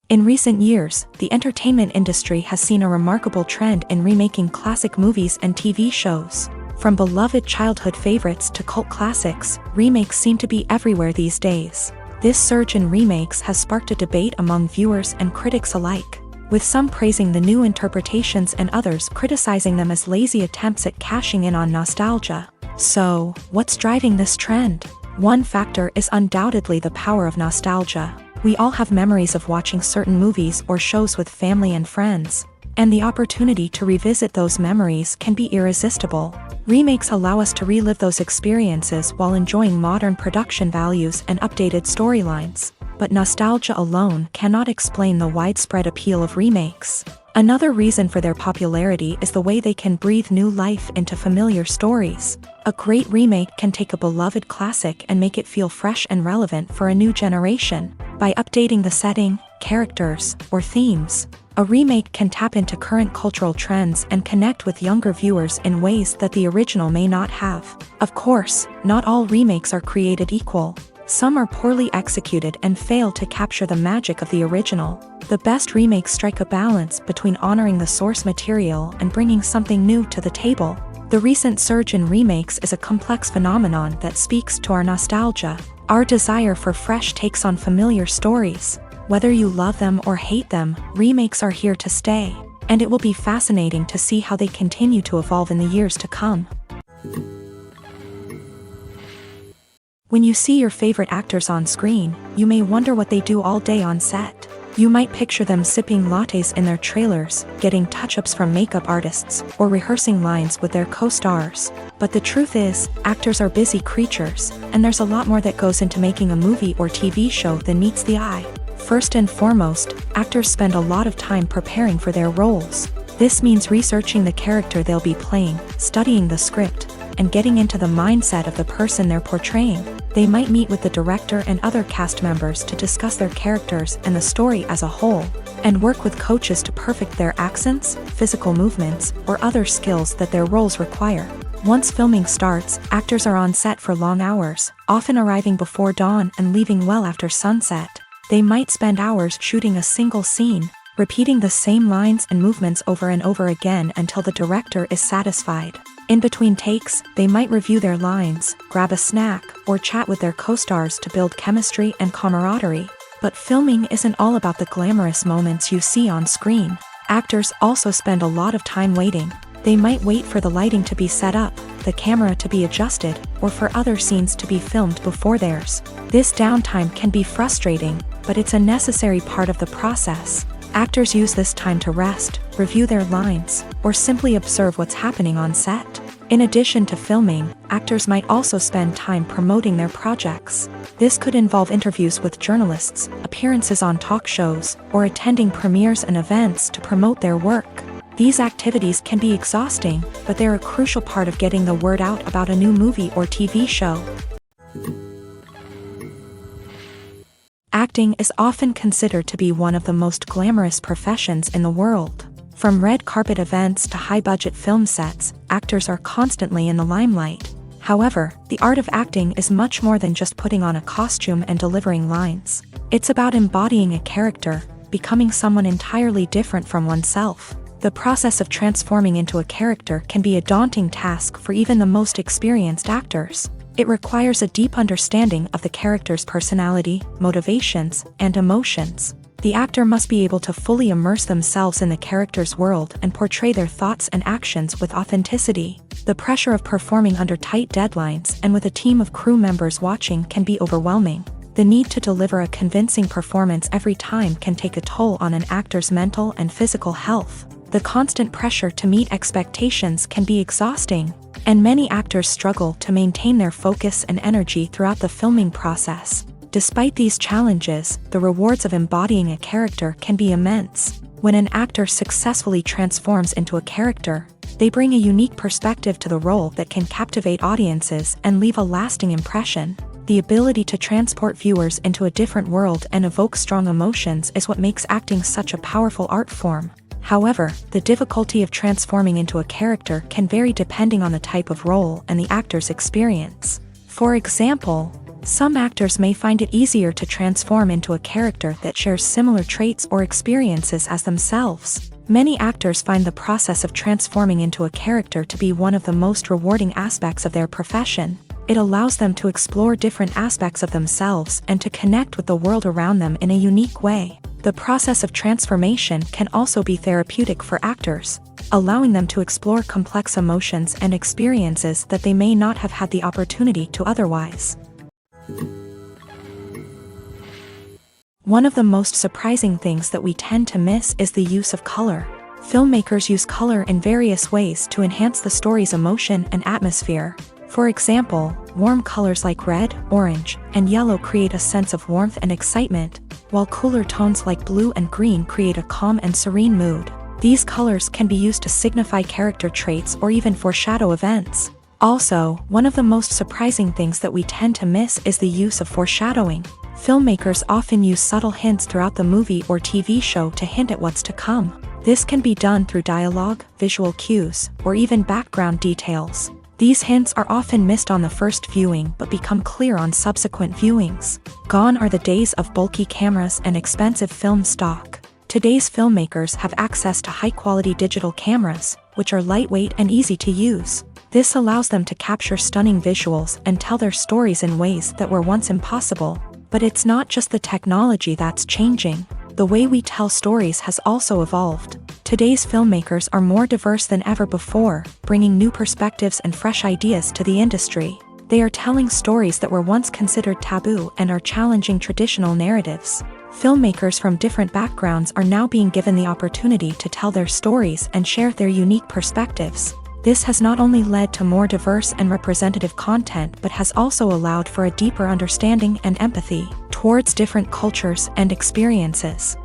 In recent years, the entertainment industry has seen a remarkable trend in remaking classic movies and TV shows. From beloved childhood favorites to cult classics, remakes seem to be everywhere these days. This surge in remakes has sparked a debate among viewers and critics alike, with some praising the new interpretations and others criticizing them as lazy attempts at cashing in on nostalgia. So, what's driving this trend? One factor is undoubtedly the power of nostalgia. We all have memories of watching certain movies or shows with family and friends, and the opportunity to revisit those memories can be irresistible. Remakes allow us to relive those experiences while enjoying modern production values and updated storylines. But nostalgia alone cannot explain the widespread appeal of remakes. Another reason for their popularity is the way they can breathe new life into familiar stories. A great remake can take a beloved classic and make it feel fresh and relevant for a new generation. By updating the setting, characters, or themes, a remake can tap into current cultural trends and connect with younger viewers in ways that the original may not have. Of course, not all remakes are created equal. Some are poorly executed and fail to capture the magic of the original. The best remakes strike a balance between honoring the source material and bringing something new to the table. The recent surge in remakes is a complex phenomenon that speaks to our nostalgia, our desire for fresh takes on familiar stories, Whether you love them or hate them, remakes are here to stay, and it will be fascinating to see how they continue to evolve in the years to come. When you see your favorite actors on screen, you may wonder what they do all day on set. You might picture them sipping lattes in their trailers, getting touch-ups from makeup artists, or rehearsing lines with their co-stars. But the truth is, actors are busy creatures, and there's a lot more that goes into making a movie or TV show than meets the eye. First and foremost, actors spend a lot of time preparing for their roles. This means researching the character they'll be playing, studying the script, and getting into the mindset of the person they're portraying. They might meet with the director and other cast members to discuss their characters and the story as a whole, and work with coaches to perfect their accents, physical movements, or other skills that their roles require. Once filming starts, actors are on set for long hours, often arriving before dawn and leaving well after sunset. They might spend hours shooting a single scene, repeating the same lines and movements over and over again until the director is satisfied. In between takes, they might review their lines, grab a snack, or chat with their co-stars to build chemistry and camaraderie. But filming isn't all about the glamorous moments you see on screen. Actors also spend a lot of time waiting. They might wait for the lighting to be set up, the camera to be adjusted, or for other scenes to be filmed before theirs. This downtime can be frustrating, but it's a necessary part of the process. Actors use this time to rest, review their lines, or simply observe what's happening on set. In addition to filming, actors might also spend time promoting their projects. This could involve interviews with journalists, appearances on talk shows, or attending premieres and events to promote their work. These activities can be exhausting, but they're a crucial part of getting the word out about a new movie or TV show. Acting is often considered to be one of the most glamorous professions in the world. From red carpet events to high-budget film sets, actors are constantly in the limelight. However, the art of acting is much more than just putting on a costume and delivering lines. It's about embodying a character, becoming someone entirely different from oneself. The process of transforming into a character can be a daunting task for even the most experienced actors. It requires a deep understanding of the character's personality, motivations, and emotions. The actor must be able to fully immerse themselves in the character's world and portray their thoughts and actions with authenticity. The pressure of performing under tight deadlines and with a team of crew members watching can be overwhelming. The need to deliver a convincing performance every time can take a toll on an actor's mental and physical health. The constant pressure to meet expectations can be exhausting, and many actors struggle to maintain their focus and energy throughout the filming process. Despite these challenges, the rewards of embodying a character can be immense. When an actor successfully transforms into a character, they bring a unique perspective to the role that can captivate audiences and leave a lasting impression. The ability to transport viewers into a different world and evoke strong emotions is what makes acting such a powerful art form. However, the difficulty of transforming into a character can vary depending on the type of role and the actor's experience. For example, some actors may find it easier to transform into a character that shares similar traits or experiences as themselves. Many actors find the process of transforming into a character to be one of the most rewarding aspects of their profession. It allows them to explore different aspects of themselves and to connect with the world around them in a unique way. The process of transformation can also be therapeutic for actors, allowing them to explore complex emotions and experiences that they may not have had the opportunity to otherwise. One of the most surprising things that we tend to miss is the use of color. Filmmakers use color in various ways to enhance the story's emotion and atmosphere. For example, warm colors like red, orange, and yellow create a sense of warmth and excitement, while cooler tones like blue and green create a calm and serene mood. These colors can be used to signify character traits or even foreshadow events. Also, one of the most surprising things that we tend to miss is the use of foreshadowing. Filmmakers often use subtle hints throughout the movie or TV show to hint at what's to come. This can be done through dialogue, visual cues, or even background details. These hints are often missed on the first viewing but become clear on subsequent viewings. Gone are the days of bulky cameras and expensive film stock. Today's filmmakers have access to high-quality digital cameras, which are lightweight and easy to use. This allows them to capture stunning visuals and tell their stories in ways that were once impossible. But it's not just the technology that's changing. The way we tell stories has also evolved. Today's filmmakers are more diverse than ever before, bringing new perspectives and fresh ideas to the industry. They are telling stories that were once considered taboo and are challenging traditional narratives. Filmmakers from different backgrounds are now being given the opportunity to tell their stories and share their unique perspectives. This has not only led to more diverse and representative content but has also allowed for a deeper understanding and empathy towards different cultures and experiences.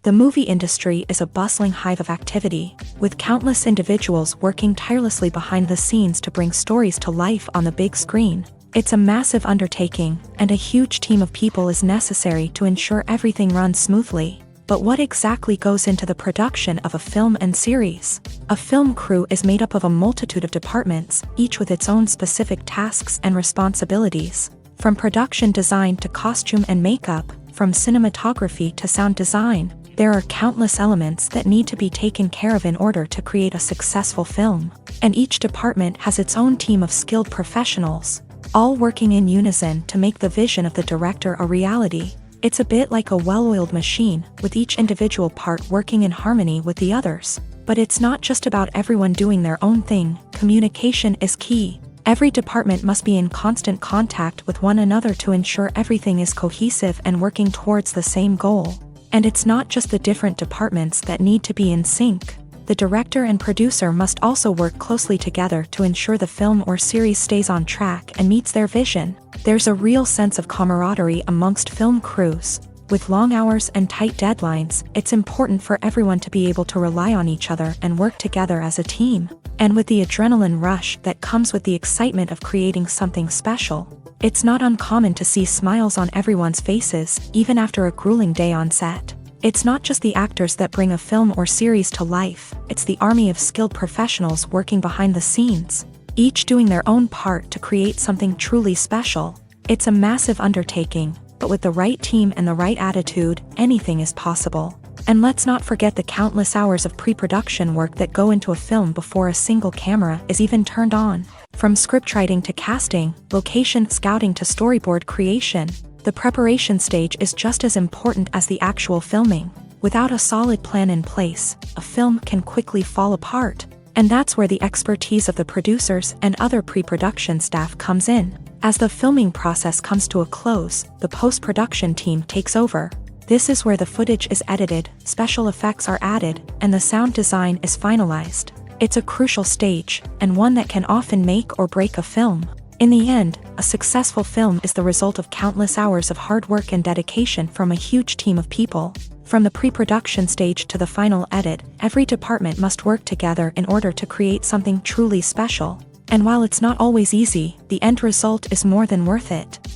The movie industry is a bustling hive of activity, with countless individuals working tirelessly behind the scenes to bring stories to life on the big screen. It's a massive undertaking, and a huge team of people is necessary to ensure everything runs smoothly. But what exactly goes into the production of a film and series? A film crew is made up of a multitude of departments, each with its own specific tasks and responsibilities. From production design to costume and makeup, from cinematography to sound design, there are countless elements that need to be taken care of in order to create a successful film. And each department has its own team of skilled professionals, all working in unison to make the vision of the director a reality. It's a bit like a well-oiled machine, with each individual part working in harmony with the others. But it's not just about everyone doing their own thing. Communication is key. Every department must be in constant contact with one another to ensure everything is cohesive and working towards the same goal. And it's not just the different departments that need to be in sync. The director and producer must also work closely together to ensure the film or series stays on track and meets their vision. There's a real sense of camaraderie amongst film crews. With long hours and tight deadlines, it's important for everyone to be able to rely on each other and work together as a team. And with the adrenaline rush that comes with the excitement of creating something special, it's not uncommon to see smiles on everyone's faces, even after a grueling day on set. It's not just the actors that bring a film or series to life, it's the army of skilled professionals working behind the scenes, each doing their own part to create something truly special. It's a massive undertaking, but with the right team and the right attitude, anything is possible. And let's not forget the countless hours of pre-production work that go into a film before a single camera is even turned on. From scriptwriting to casting, location scouting to storyboard creation, the preparation stage is just as important as the actual filming. Without a solid plan in place, a film can quickly fall apart. And that's where the expertise of the producers and other pre-production staff comes in. As the filming process comes to a close, the post-production team takes over. This is where the footage is edited, special effects are added, and the sound design is finalized. It's a crucial stage, and one that can often make or break a film. In the end, a successful film is the result of countless hours of hard work and dedication from a huge team of people. From the pre-production stage to the final edit, every department must work together in order to create something truly special. And while it's not always easy, the end result is more than worth it.